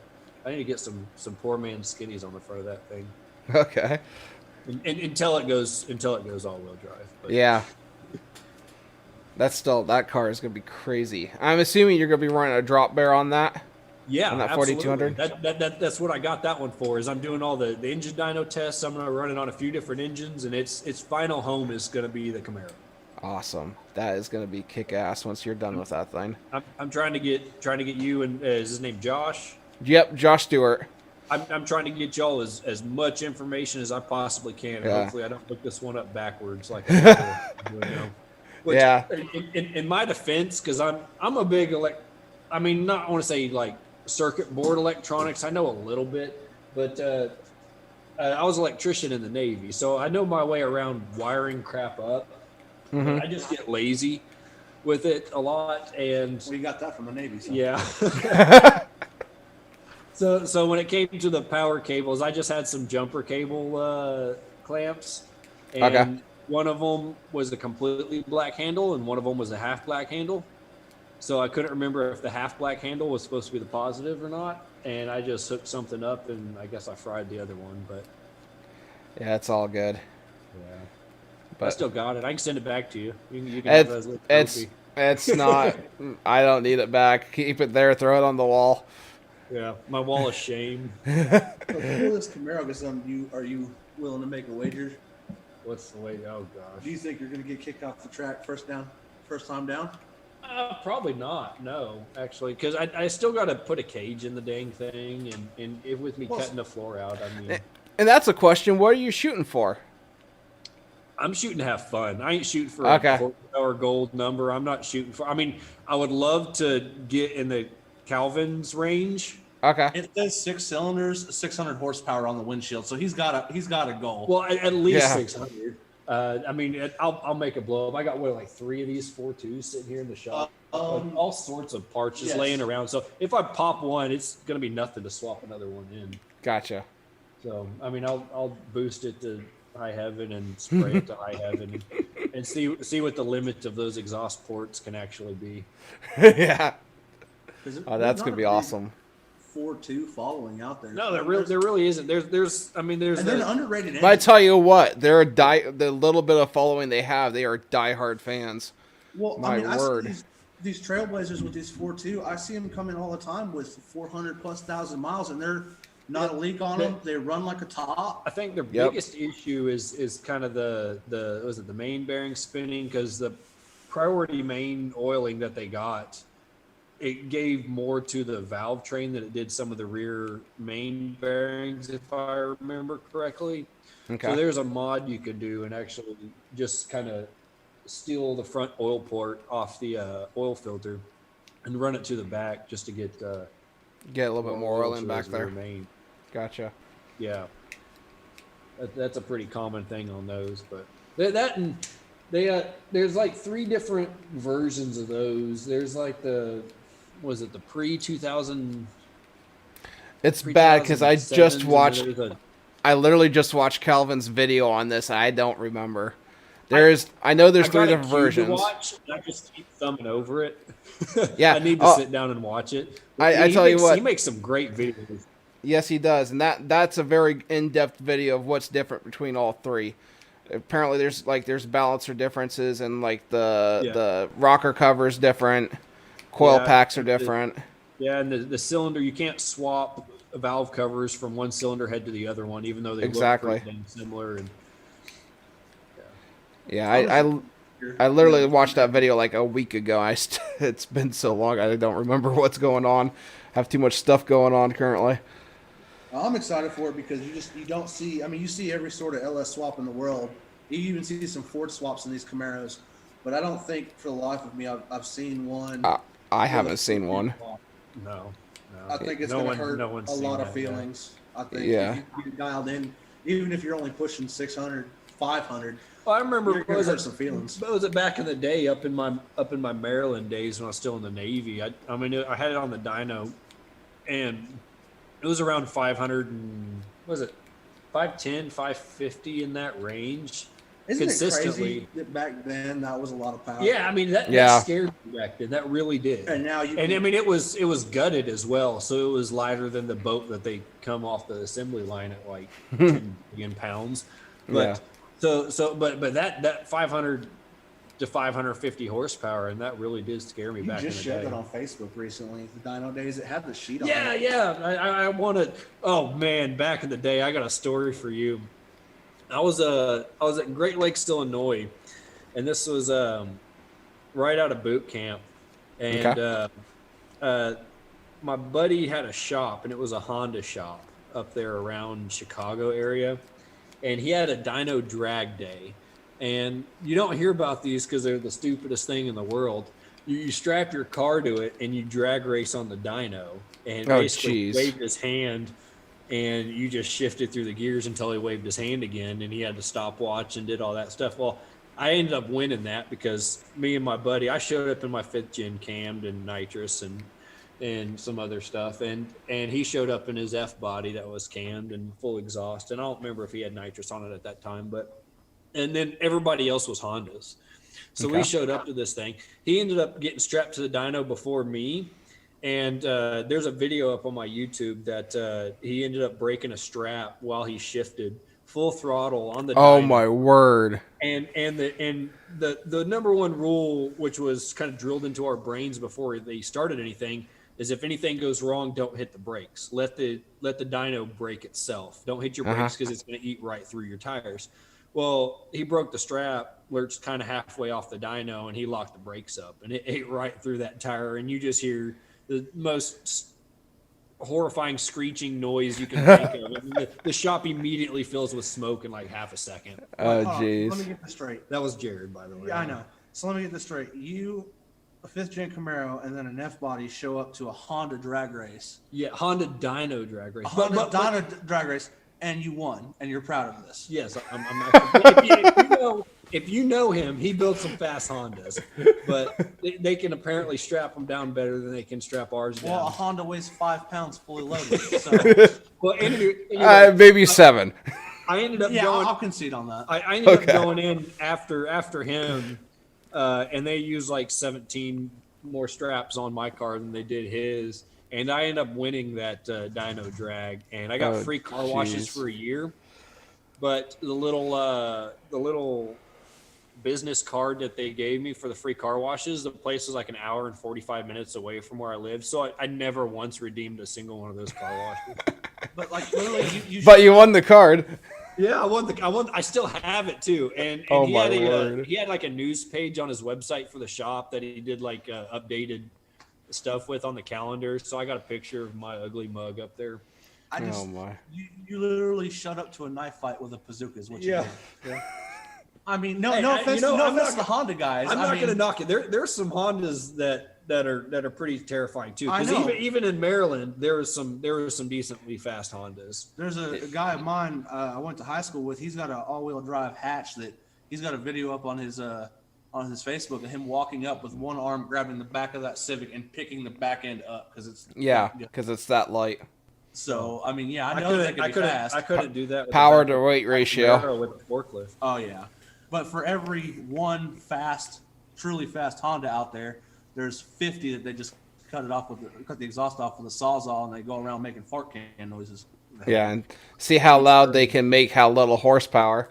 I need to get some poor man skinnies on the front of that thing. Okay. And until it goes all-wheel drive. But. Yeah. That car is gonna be crazy. I'm assuming you're gonna be running a drop bear on that. Yeah, on that absolutely. 4200. That's what I got that one for. Is I'm doing all the engine dyno tests. I'm gonna run it on a few different engines, and its final home is gonna be the Camaro. Awesome. That is gonna be kick ass once you're done with that thing. I'm trying to get you and is his name Josh? Yep, Josh Stewart. I'm trying to get y'all as much information as I possibly can. And Yeah. hopefully I don't look this one up backwards like I do, you know. Which, Yeah. In my defense, because I'm a big I want to say like circuit board electronics. I know a little bit, but I was an electrician in the Navy, so I know my way around wiring crap up. Mhm. I just get lazy with it a lot, and well, you got that from the Navy. So. yeah. So when it came to the power cables, I just had some jumper cable clamps, and Okay. one of them was a completely black handle, and one of them was a half black handle. So I couldn't remember if the half black handle was supposed to be the positive or not, and I just hooked something up, and I guess I fried the other one. But Yeah, it's all good. yeah, But I still got it. I can send it back to you. You can have it as a trophy. it's not. I don't need it back. Keep it there. Throw it on the wall. Yeah, my wall of shame. Before this Camaro gets done, are you willing to make a wager? What's the way? Oh gosh. Do you think you're going to get kicked off the track first time down? Probably not. No, actually, because I still got to put a cage in the dang thing, and it with me cutting the floor out. I mean, And that's a question. What are you shooting for? I'm shooting to have fun. I ain't shooting for Okay. a horsepower gold number. I'm not shooting for. I mean, I would love to get in the Calvin's range. Okay. It says 6 cylinders, 600 horsepower on the windshield, so he's got a goal. Well, at least Yeah. 600. I mean, I'll make a blow up. I got like 3 of these 4.2s sitting here in the shop. All sorts of parts just laying around. So if I pop one, it's gonna be nothing to swap another one in. Gotcha. So I mean, I'll boost it to high heaven and spray it to high heaven and see what the limit of those exhaust ports can actually be. Yeah. Oh, There's that's not gonna a be big awesm. 4.2 following out there. No, there really isn't. There's and they're an underrated engine. But I tell you what, the little bit of following they have, they are diehard fans. Well, My word. I see these Trailblazers with these 4.2, I see them coming all the time with 400,000+ miles, and they're not a leak on them. They run like a top. I think the Yep. biggest issue is kind of the main bearing spinning, because the priority main oiling that they got it gave more to the valve train than it did some of the rear main bearings, if I remember correctly. Okay. So there's a mod you could do and actually just kind of steal the front oil port off the oil filter and run it to the back just to get a little bit more oil in back there. Main. Gotcha. Yeah, that's a pretty common thing on those. But that and there's like 3 different versions of those. There's like the pre-2000. It's bad because I just watched. I literally just watched Calvin's video on this. I don't remember. I know there's 3 different versions. Watch, I just keep thumbing over it. Yeah, I need to sit down and watch it. I tell you what, he makes some great videos. Yes, he does, and that's a very in-depth video of what's different between all 3. Apparently, there's balancer differences, and like the rocker cover is different, coil packs are different. And the cylinder, you can't swap valve covers from one cylinder head to the other one, even though they look pretty damn similar. And I literally watched that video like a week ago. It's been so long, I don't remember what's going on. Have too much stuff going on currently. I'm excited for it because you don't see. I mean, you see every sort of LS swap in the world. You even see some Ford swaps in these Camaros, but I don't think for the life of me I've seen one. I haven't seen one. No. I think it's going to hurt a lot of feelings. I think if you dialed in, even if you're only pushing 600, 500. Well, I remember you're going to hurt some feelings. Was it back in the day up in my Maryland days when I was still in the Navy? I had it on the dyno, and it was around 500 and was it 510, 550 in that range. Isn't consistently. It crazy that back then that was a lot of power? Yeah, I mean that scared me back then. That really did. And now it was gutted as well, so it was lighter than the boat that they come off the assembly line at like 10 million pounds. But but that 500 to 550 horsepower, and that really did scare me back in the day. You just shared it on Facebook recently. The dyno days, it had the sheet on it. Yeah. I wanted. Oh man, back in the day, I got a story for you. I was at Great Lakes, Illinois, and this was right out of boot camp, and my buddy had a shop, and it was a Honda shop up there around Chicago area, and he had a dyno drag day. And you don't hear about these because they're the stupidest thing in the world. You strap your car to it and you drag race on the dyno, and basically wave his hand, and you just shifted through the gears until he waved his hand again, and he had to stopwatch and did all that stuff. Well, I ended up winning that because me and my buddy, I showed up in my 5th gen cammed and nitrous and some other stuff, and he showed up in his F body that was cammed and full exhaust, and I don't remember if he had nitrous on it at that time, and then everybody else was Hondas. So we showed up to this thing. He ended up getting strapped to the dyno before me. And there's a video up on my YouTube that he ended up breaking a strap while he shifted full throttle on the dyno. Oh my word. And the number one rule, which was kind of drilled into our brains before they started anything, is if anything goes wrong, don't hit the brakes. Let the dyno brake itself. Don't hit your brakes because it's going to eat right through your tires. Well, he broke the strap, lurched kind of halfway off the dyno, and he locked the brakes up, and it ate right through that tire, and you just hear the most horrifying screeching noise you can think of. I mean, the shop immediately fills with smoke in like half a second. Oh, jeez. Let me get this straight. That was Jared, by the way. Yeah, I know. So let me get this straight. You, a 5th gen Camaro, and then an F body show up to a Honda drag race. Yeah, Honda dyno drag race. Dyno drag race. And you won, and you're proud of this. Yes, I'm actually, if you know him, he built some fast Hondas, but they can apparently strap them down better than they can strap ours down. Well, a Honda weighs 5 pounds fully loaded. So. Well, anyway, maybe 7. I ended up going. I'll concede on that. I ended up going in after him, and they used like 17 more straps on my car than they did his. And I ended up winning that dyno drag, and I got free car washes for a year. But the little business card that they gave me for the free car washes, the place was like an hour and 45 minutes away from where I lived. So I never once redeemed a single one of those car washes. But like literally, but you won the card. Yeah, I won. I still have it too. And he had like a news page on his website for the shop that he did like updated stuff with on the calendar. So I got a picture of my ugly mug up there. Oh my! You literally shut up to a knife fight with a bazooka is what you did. Yeah. I mean, Hey, no offense, I'm to not the Honda guys. I'm I not mean, going to knock it. There's some Hondas that are pretty terrifying too. I Because know. even in Maryland, there were some decently fast Hondas. there's a guy of mine I went to high school with. He's got an all-wheel drive hatch that he's got a video up on his Facebook of him walking up with one arm grabbing the back of that Civic and picking the back end up because it's Because it's that light. So I mean, I know they could be fast. I couldn't do that. With Power the to weight ratio. Camaro with the forklift. Oh yeah, but for every one truly fast Honda out there, there's 50 that they just cut the exhaust off with a sawzall and they go around making fart can noises. Yeah, and see how loud they can make how little horsepower.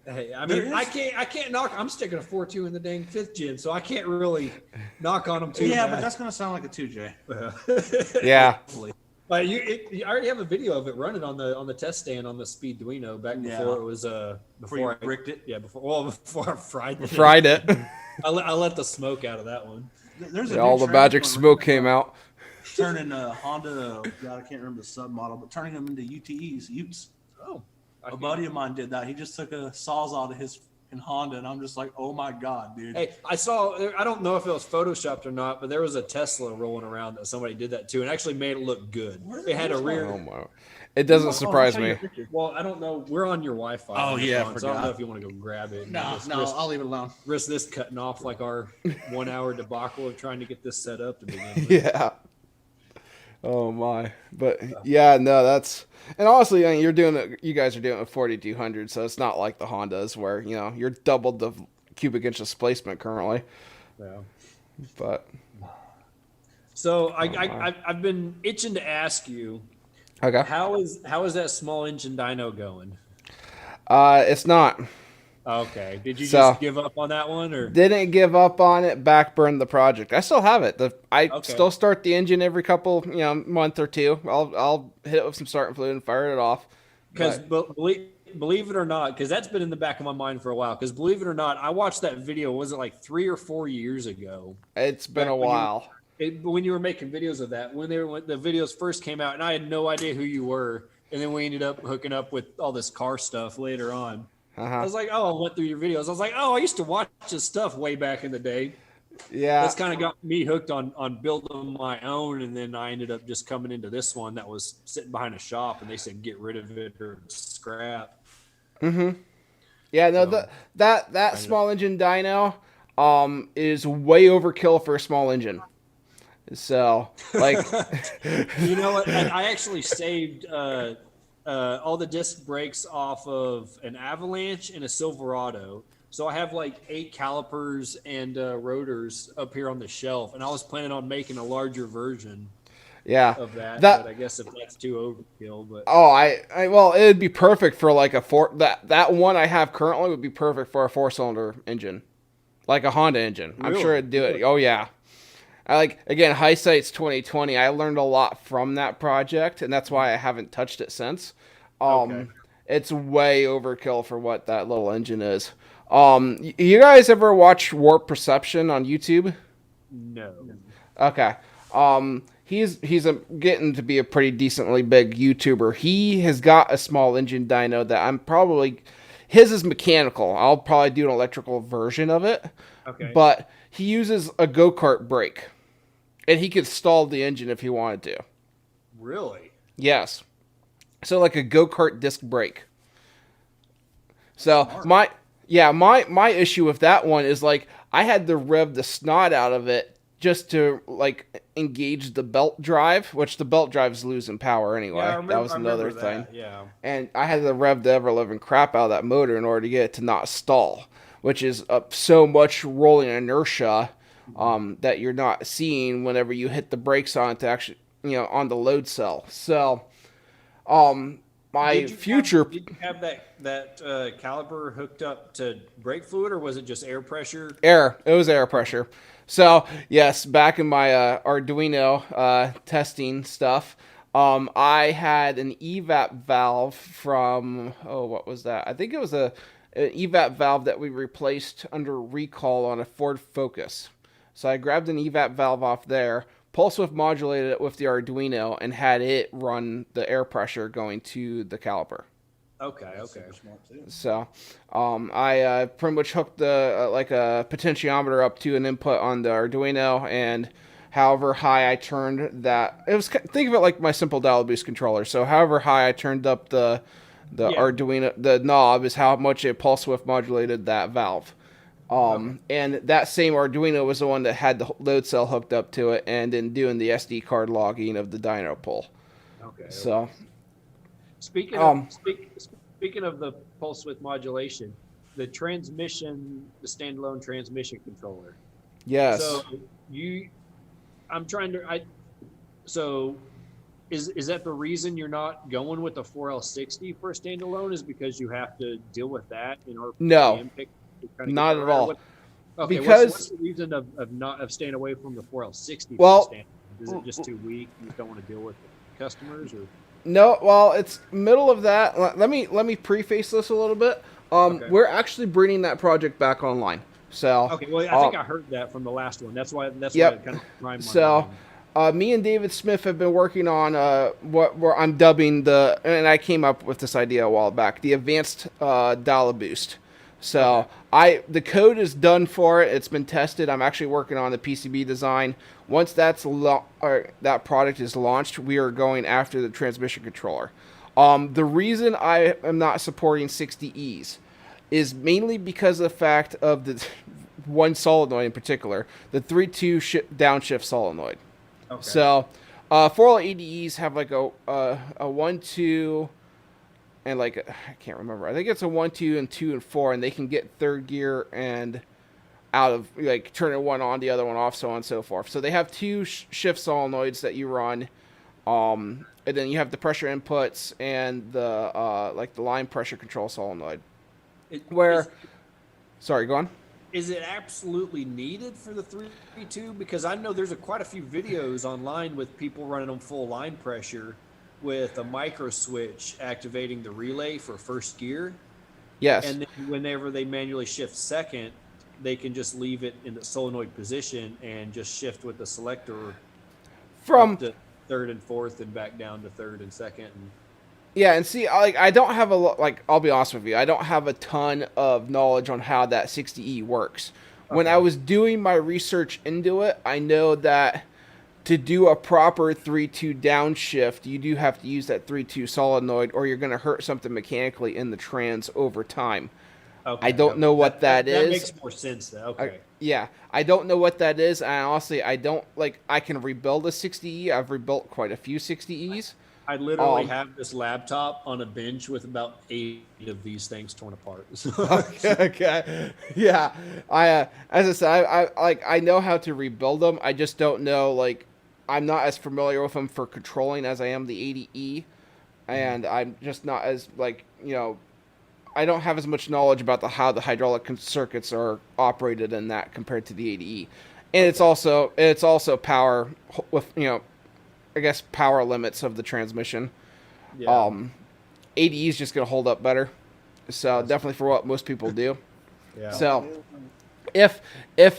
Hey, I mean, I can't knock. I'm sticking a 4.2 in the dang 5th gen, so I can't really knock on them too. Yeah, bad. but that's gonna sound like a 2J. Yeah. But I already have a video of it running on the test stand on the speeduino back before it was Before you bricked it. Yeah, before I fried it. Fried it. I let the smoke out of that one. There's Yeah, all the magic smoke came out. Turning Honda, God, I can't remember the sub model, but turning them into UTEs, Utes. Oh, A buddy of mine did that. He just took a sawzall to his Honda, and I'm just like, oh my God, dude. Hey, I don't know if it was photoshopped or not, but there was a Tesla rolling around that somebody did that too, and actually made it look good. It had a rear. Oh my! It doesn't surprise me. Well, I don't know. We're on your Wi-Fi. Oh, on your yeah, phone, so I don't know if you want to go grab it. No, I'll leave it alone. Risk this cutting off like our 1 hour debacle of trying to get this set up to begin with. Yeah. Oh my! But yeah, no, that's and honestly, I mean, you guys are doing a 4200, so it's not like the Hondas where you're double the cubic inch displacement currently. Yeah. But so I've been itching to ask you, okay, how is that small engine dyno going? it's not. Okay. Did you So- just give up on that one, or Didn't give up on it. Backburned the project. I still have it. I Okay. still start the engine every couple month or two. I'll hit it with some starting fluid and fire it off. because But- believe it or not, because that's been in the back of my mind for a while. Because believe it or not, I watched that video. Was it like 3 or 4 years ago? It's been a When you- while. When you were making videos of that, when the videos first came out, and I had no idea who you were, and then we ended up hooking up with all this car stuff later on. I Uh-huh. was like, oh, I went through your videos. I was like, oh, I used to watch this stuff way back in the day. Yeah. That's kind of got me hooked on building my own, and then I ended up just coming into this one that was sitting behind a shop, and they said get rid of it or scrap. Mm-hmm. Yeah, no, So- that small engine dyno is way overkill for a small engine. So, like, You know what? I actually saved all the disc brakes off of an Avalanche and a Silverado. So I have like 8 calipers and rotors up here on the shelf, and I was planning on making a larger version yeah. of that. That- But I guess if that's too overkill, but Oh, well, it'd be perfect for like that one I have currently would be perfect for a 4-cylinder engine, like a Honda engine. I'm Really? sure it'd do it. Oh yeah. Again, Highsight's 2020. I learned a lot from that project, and that's why I haven't touched it since. Okay. It's way overkill for what that little engine is. You guys ever watch Warp Perception on YouTube? no. Okay. He's getting to be a pretty decently big YouTuber. He has got a small engine dyno that his is mechanical. I'll probably do an electrical version of it. Okay. But he uses a go-kart brake. And he could stall the engine if he wanted to. Really? Yes. So like a go-kart disc brake. So my issue with that one is like I had to rev the snot out of it just to like engage the belt drive, which the belt drive's losing power anyway. Yeah, That was I remember another thing. that, yeah. And I had to rev the ever-living crap out of that motor in order to get it to not stall, which is so much rolling inertia that you're not seeing whenever you hit the brakes on it to actually, on the load cell. So, Did you have that caliper hooked up to brake fluid, or was it just air pressure? It was air pressure. So, yes, back in my Arduino testing stuff, I had an evap valve from, what was that? I think it was an evap valve that we replaced under recall on a Ford Focus. So I grabbed an evap valve off there, pulse width modulated it with the Arduino and had it run the air pressure going to the caliper. Okay. That's super smart too. So, I pretty much hooked the like a potentiometer up to an input on the Arduino, and however high I turned that, it was, think of it like my simple dial boost controller. So, however high I turned up the Arduino, the knob, is how much it pulse width modulated that valve. And that same Arduino was the one that had the load cell hooked up to it, and then doing the SD card logging of the dyno pull. Okay. So. Speaking of the pulse width modulation, the transmission, the standalone transmission controller. Yes. So is that the reason you're not going with the 4L60 for a standalone? Is because you have to deal with that in order for No, the pick to kind of not get at around? all. Okay, Because what's the reason of staying away from the 4L60? Well, for the standalone? Is it just too weak? You just don't want to deal with the customers, or? no, well, it's middle of that. Let me preface this a little bit. Okay. We're actually bringing that project back online. So Okay, well, I think I heard that from the last one. That's why Yep. it kind of primed my So, mind. me and David Smith have been working on where I'm dubbing and I came up with this idea a while back, the advanced dial boost. So the code is done for it. It's been tested. I'm actually working on the PCB design. Once that product is launched, we are going after the transmission controller. The reason I am not supporting 60Es is mainly because of the fact of the one solenoid in particular, the 3-2 downshift solenoid. Okay. So, 4L80Es have like a 1-2 and like I can't remember. I think it's a 1-2 and 2 and 4, and they can get third gear and out of like turning one on, the other one off, so on and so forth. So they have two shift solenoids that you run, and then you have the pressure inputs and the like the line pressure control solenoid. Sorry, go on. Is it absolutely needed for the 3-2? Because I know there's quite a few videos online with people running on full line pressure with a micro switch activating the relay for first gear. Yes. And then whenever they manually shift second, they can just leave it in the solenoid position and just shift with the selector From up to third and fourth and back down to third and second. And yeah, and see, I don't have I'll be honest with you, I don't have a ton of knowledge on how that 60E works. When I was doing my research into it, I know that to do a proper 3-2 downshift, you do have to use that 3-2 solenoid, or you're going to hurt something mechanically in the trans over time. okay, I don't know what that is. That makes more sense though. Okay. I don't know what that is, and honestly, I don't, I can rebuild a 60E. I've rebuilt quite a few 60Es. I literally have this laptop on a bench with about 8 of these things torn apart. Okay. Yeah. As I said, I know how to rebuild them. I just don't know, I'm not as familiar with them for controlling as I am the 80E, and I'm just not as, I don't have as much knowledge about how the hydraulic circuits are operated in that compared to the 80E. And it's also power with, I guess power limits of the transmission. Yeah. 80E is just going to hold up better. So definitely for what most people do. Yeah. So if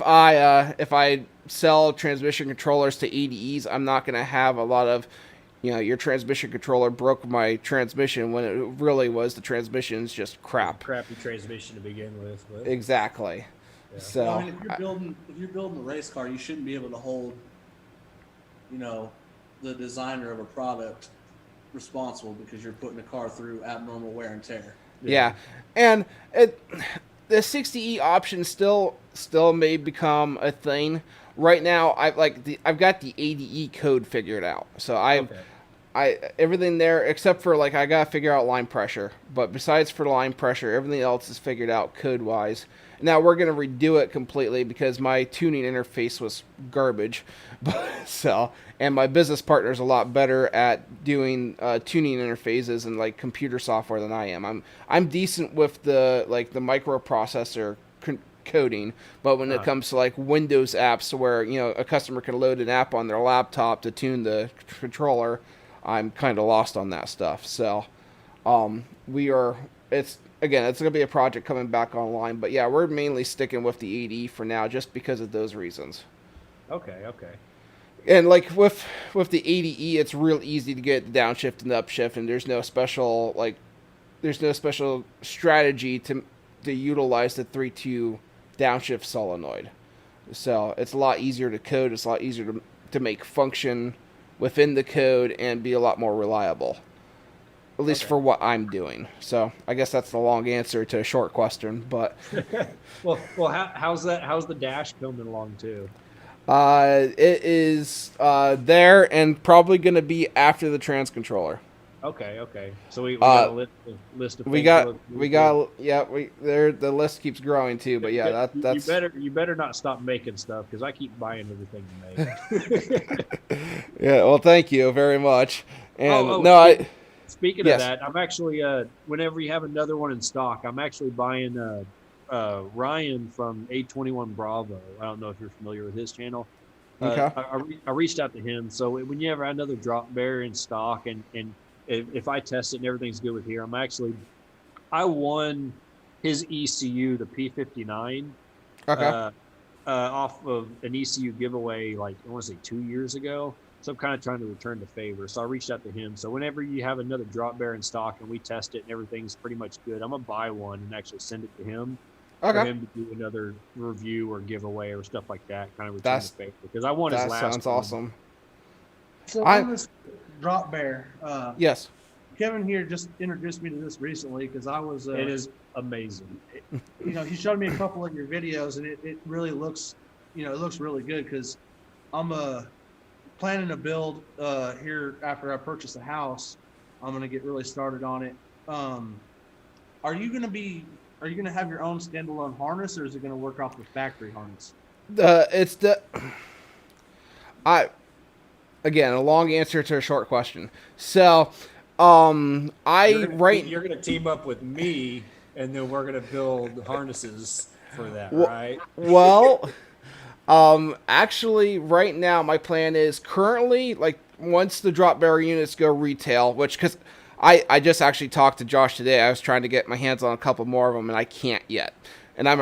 I sell transmission controllers to 80Es, I'm not going to have a lot of, your transmission controller broke my transmission when it really was the transmission's just crap. Crappy transmission to begin with. But. Exactly. Yeah. So Well, I mean, if you're building a race car, you shouldn't be able to hold, the designer of a product responsible because you're putting a car through abnormal wear and tear. yeah. And the 60E option still may become a thing. Right now, I've got the 80E code figured out. So everything there except for I gotta figure out line pressure. But besides for the line pressure, everything else is figured out code wise. Now we're gonna redo it completely because my tuning interface was garbage. And my business partner's a lot better at doing tuning interfaces and computer software than I am. I'm decent with the microprocessor coding, but when it comes to Windows apps where a customer can load an app on their laptop to tune the controller, I'm kind of lost on that stuff. So it's going to be a project coming back online, but yeah, we're mainly sticking with the 80 for now just because of those reasons. Okay. And like with the 80E, it's real easy to get the downshift and the upshift, and there's no special strategy to utilize the 3.2 downshift solenoid. So it's a lot easier to code. It's a lot easier to make function within the code and be a lot more reliable. At least for what I'm doing. So I guess that's the long answer to a short question. But well, how's the dash coming along too? it is there and probably going to be after the trans controller. Okay. So we got a list of the list keeps growing too. But yeah, that's you better not stop making stuff because I keep buying everything you make. Yeah, well, thank you very much. And Speaking of that, I'm actually whenever you have another one in stock, I'm actually buying Ryan from A21 Bravo. I don't know if you're familiar with his channel. Okay. I reached out to him. So when you have another drop bear in stock and if I test it and everything's good with here, I won his ECU, the P59, off of an ECU giveaway, like I want to say 2 years ago. So I'm kind of trying to return the favor. So I reached out to him. So whenever you have another drop bear in stock and we test it and everything's pretty much good, I'm going to buy one and actually send it to him for him to do another review or giveaway or stuff like that, kind of return the favor. Because I want his last one. That sounds awesome. So on this drop bear, yes. Kevin here just introduced me to this recently because I was. It is amazing. He showed me a couple of your videos and it really looks, it looks really good because I'm planning to build here after I purchase a house. I'm going to get really started on it. Are you going to have your own standalone harness or is it going to work off the factory harness? Again, a long answer to a short question. So, you're going to team up with me, and then we're going to build harnesses for that, right? Well, actually, right now my plan is currently like once the drop bear units go retail, because I just actually talked to Josh today. I was trying to get my hands on a couple more of them, and I can't yet. And I'm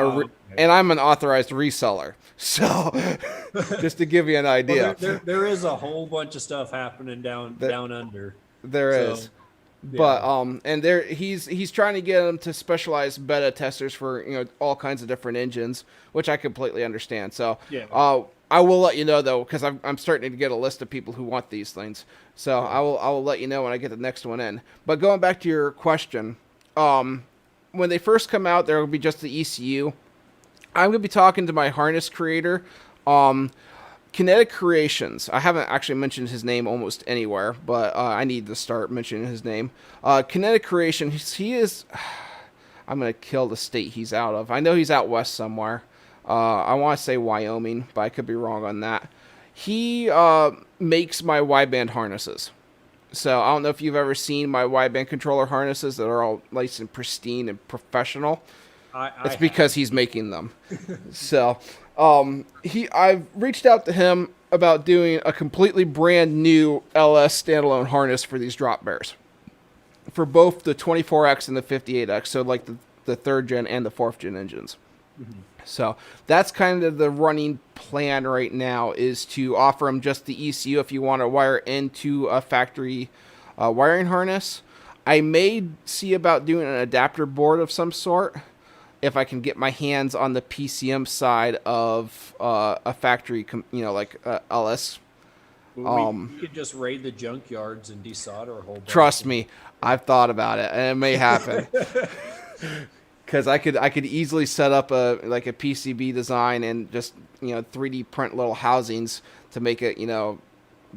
an authorized reseller. So, just to give you an idea, there is a whole bunch of stuff happening down under. There is, but and he's trying to get them to specialized beta testers for all kinds of different engines, which I completely understand. So, I will let you know though, because I'm starting to get a list of people who want these things. So I will let you know when I get the next one in. But going back to your question, when they first come out, there will be just the ECU. I'm going to be talking to my harness creator, Kinetic Creations. I haven't actually mentioned his name almost anywhere, but I need to start mentioning his name. Kinetic Creation, he is... I'm going to kill the state he's out of. I know he's out west somewhere. I want to say Wyoming, but I could be wrong on that. He makes my wideband harnesses. So I don't know if you've ever seen my wideband controller harnesses that are all nice and pristine and professional. It's because he's making them. So I've reached out to him about doing a completely brand new LS standalone harness for these drop bears. For both the 24X and the 58X, so like the 3rd gen and the 4th gen engines. Mm-hmm. So that's kind of the running plan right now, is to offer them just the ECU if you want to wire into a factory wiring harness. I may see about doing an adapter board of some sort if I can get my hands on the PCM side of a factory, like LS. We could just raid the junkyards and desolder a whole bunch. Trust me, I've thought about it, and it may happen. Because I could easily set up a PCB design and just 3D print little housings to make it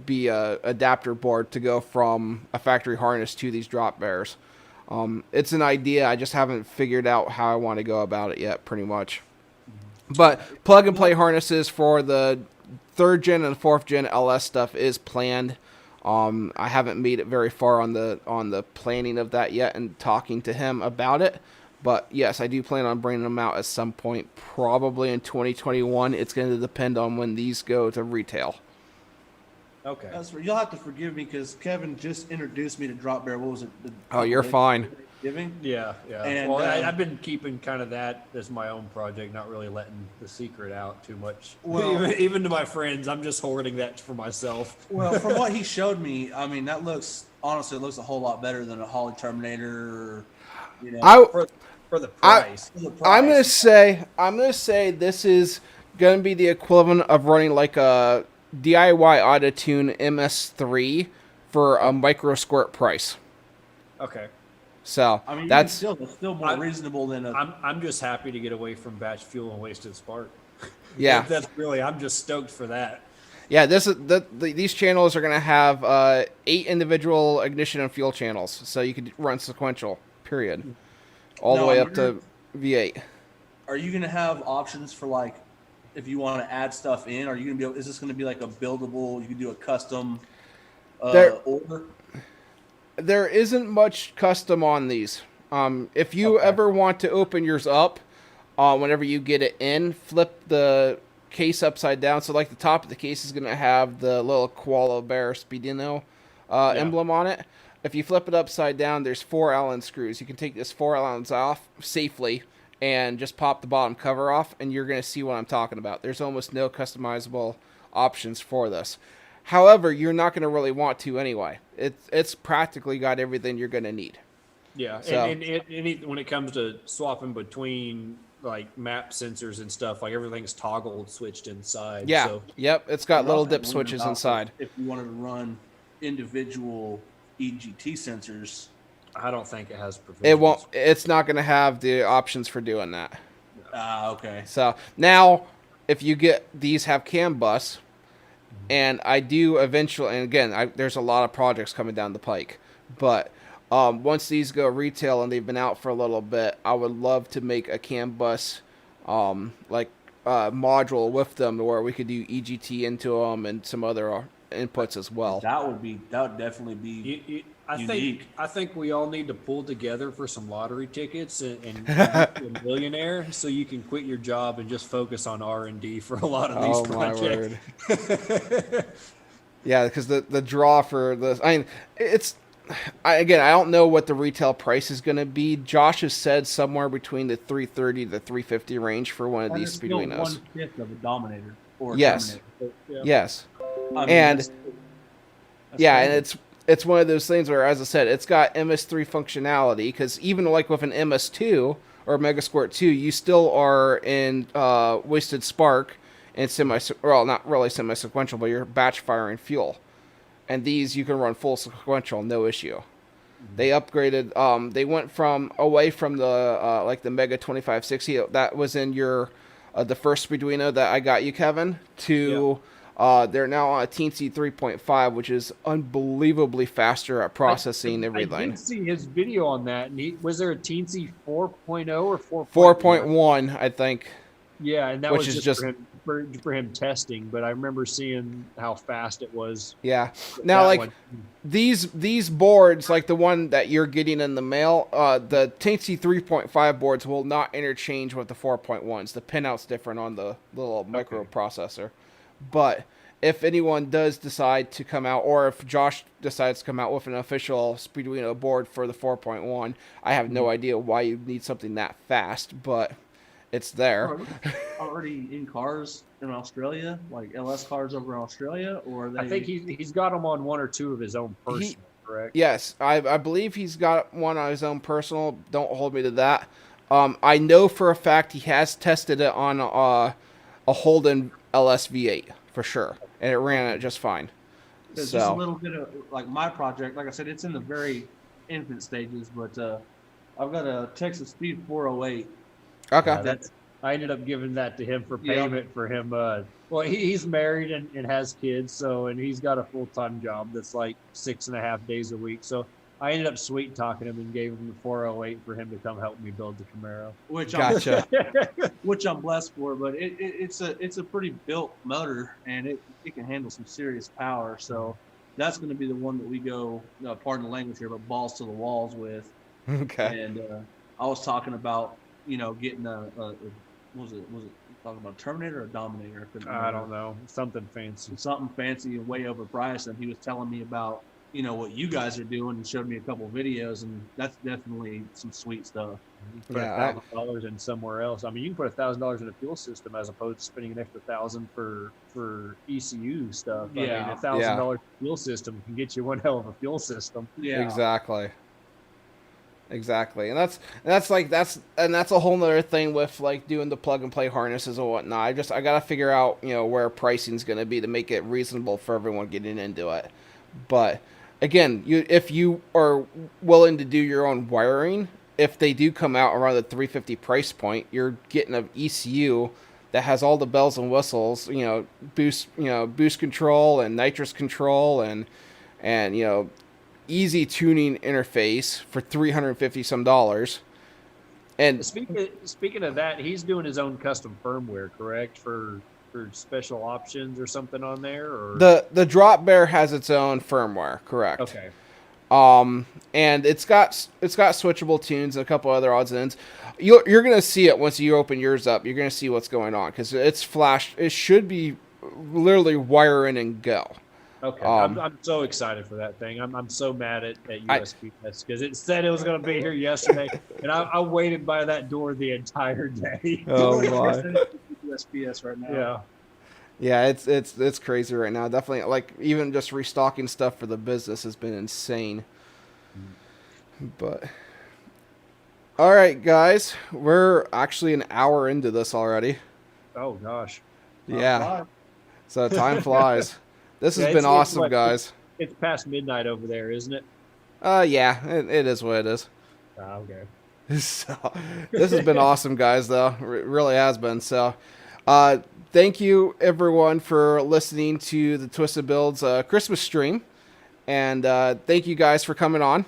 be a adapter board to go from a factory harness to these drop bears. It's an idea. I just haven't figured out how I want to go about it yet, pretty much. But plug and play harnesses for the 3rd gen and 4th gen LS stuff is planned. I haven't made it very far on the planning of that yet and talking to him about it. But yes, I do plan on bringing them out at some point, probably in 2021. It's going to depend on when these go to retail. Okay. You'll have to forgive me because Kevin just introduced me to drop bear. What was it? You're fine. giving. Yeah. And, Well, I've been keeping kind of that as my own project, not really letting the secret out too much. Well- even to my friends, I'm just hoarding that for myself. Well, from what he showed me, I mean, that looks honestly it looks a whole lot better than a Holly Terminator. You know, For the price. for the I'm gonna price. say this is gonna be the equivalent of running like a DIY Auto-Tune MS3 for a micro squirt price. Okay. So I mean, that's it's still more reasonable than a. I'm just happy to get away from batch fuel and wasted spark. yeah. That's really, I'm just stoked for that. Yeah, this is these channels are gonna have 8 individual ignition and fuel channels, so you can run sequential. Period, all the No, way I'm up to V8. Are you gonna have options for like, if you want to add stuff in? Are you gonna be? Is this gonna be like a buildable? You can do a custom order. There isn't much custom on these. If you ever want to open yours up, whenever you get it in, flip the case upside down. So like the top of the case is gonna have the little koala bear speeduino emblem on it. If you flip it upside down, there's 4 Allen screws. You can take this 4 Allens off safely and just pop the bottom cover off, and you're going to see what I'm talking about. There's almost no customizable options for this. However, you're not going to really want to anyway. It's practically got everything you're going to need. Yeah, So- and when it comes to swapping between like map sensors and stuff, like everything's toggled, switched inside. Yeah, So, yep, it's got little I'm dip wondering switches about inside. If you wanted to run individual EGT sensors. I don't think it has provisions. It won't. It's not going to have the options for doing that. Okay. So now, if you get these have CAN bus, and I do eventually, and again, there's a lot of projects coming down the pike, but once these go retail and they've been out for a little bit, I would love to make a CAN bus module with them where we could do EGT into them and some other inputs as well. That would definitely be unique. I think we all need to pull together for some lottery tickets and be a millionaire, so you can quit your job and just focus on R&D for a lot of these projects. Yeah, because the draw for this, I mean, I don't know what the retail price is going to be. Josh has said somewhere between the $330 to $350 range for one of these speeduinos. 1/5 of a Dominator or Yes. Terminator. Yes. I mean, And that's yeah, crazy. and it's one of those things where, as I said, it's got MS3 functionality, because even like with an MS2 or Mega Squirt 2, you still are in wasted spark and not really semi-sequential, but you're batch firing fuel. And these you can run full sequential, no issue. They upgraded. They went away from the like the Mega 2560 that was in your the first Speeduino that I got you, Kevin, to they're now on a Teensy 3.5, which is unbelievably faster at processing everything. I did see his video on that. And was there a Teensy 4.0 or 4.1, I think. Yeah, and that Which was is just for him testing. But I remember seeing how fast it was. Yeah. Now, That like one. these boards, like the one that you're getting in the mail, the Teensy 3.5 boards will not interchange with the 4.1s. The pinout's different on the little microprocessor. But if anyone does decide to come out, or if Josh decides to come out with an official Speeduino board for the 4.1, I have no idea why you need something that fast, but it's there. Already in cars in Australia, like LS cars over in Australia, or are they? I think he's got them on one or two of his own personal, correct? Yes, I believe he's got one on his own personal. Don't hold me to that. I know for a fact he has tested it on a Holden LS V8 for sure, and it ran it just fine. Just a little bit of like my project. Like I said, it's in the very infant stages, but I've got a Texas Speed 408. Okay. I ended up giving that to him for payment for him. Well, he's married and has kids, and he's got a full-time job that's like 6.5 days a week. So I ended up sweet talking him and gave him the 408 for him to come help me build the Camaro. Gotcha. Which I'm blessed for, but it's a pretty built motor, and it can handle some serious power. So that's going to be the one that we go, pardon the language here, but balls to the walls with. Okay. And I was talking about, getting was it talking about a Terminator or a Dominator? I don't know. Something fancy. Something fancy and way overpriced. And he was telling me about you know, what you guys are doing and showed me a couple of videos, and that's definitely some sweet stuff. You can put $1,000 in somewhere else. I mean, you can put $1,000 in a fuel system as opposed to spending an extra $1,000 for ECU stuff. I mean, $1,000 fuel system can get you one hell of a fuel system. Yeah, Exactly, and that's a whole nother thing with like doing the plug and play harnesses and whatnot. I gotta figure out, you know, where pricing's gonna be to make it reasonable for everyone getting into it. But again, if you are willing to do your own wiring, if they do come out around the 350 price point, you're getting an ECU that has all the bells and whistles, boost control and nitrous control and easy tuning interface for $350 some dollars. And speaking of that, he's doing his own custom firmware, correct? For special options or something on there, or the Drop Bear has its own firmware, correct? Okay. And it's got switchable tunes and a couple other odds and ends. You're gonna see it once you open yours up. You're gonna see what's going on because it's flashed. It should be literally wire in and go. Okay, I'm so excited for that thing. I'm so mad at USPS because it said it was going to be here yesterday, and I waited by that door the entire day. Oh my! USPS right now. Yeah, it's crazy right now. Definitely, like even just restocking stuff for the business has been insane. But all right, guys, we're actually an hour into this already. Oh gosh. Yeah. So time flies. This has been awesome, guys. It's past midnight over there, isn't it? Yeah, it is what it is. Okay. So, this has been awesome, guys, though. It really has been. So, thank you, everyone, for listening to the Twisted Builds Christmas stream. And thank you guys for coming on.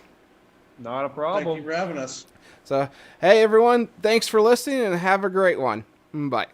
Not a problem. Thank you for having us. So, hey, everyone, thanks for listening and have a great one. Bye.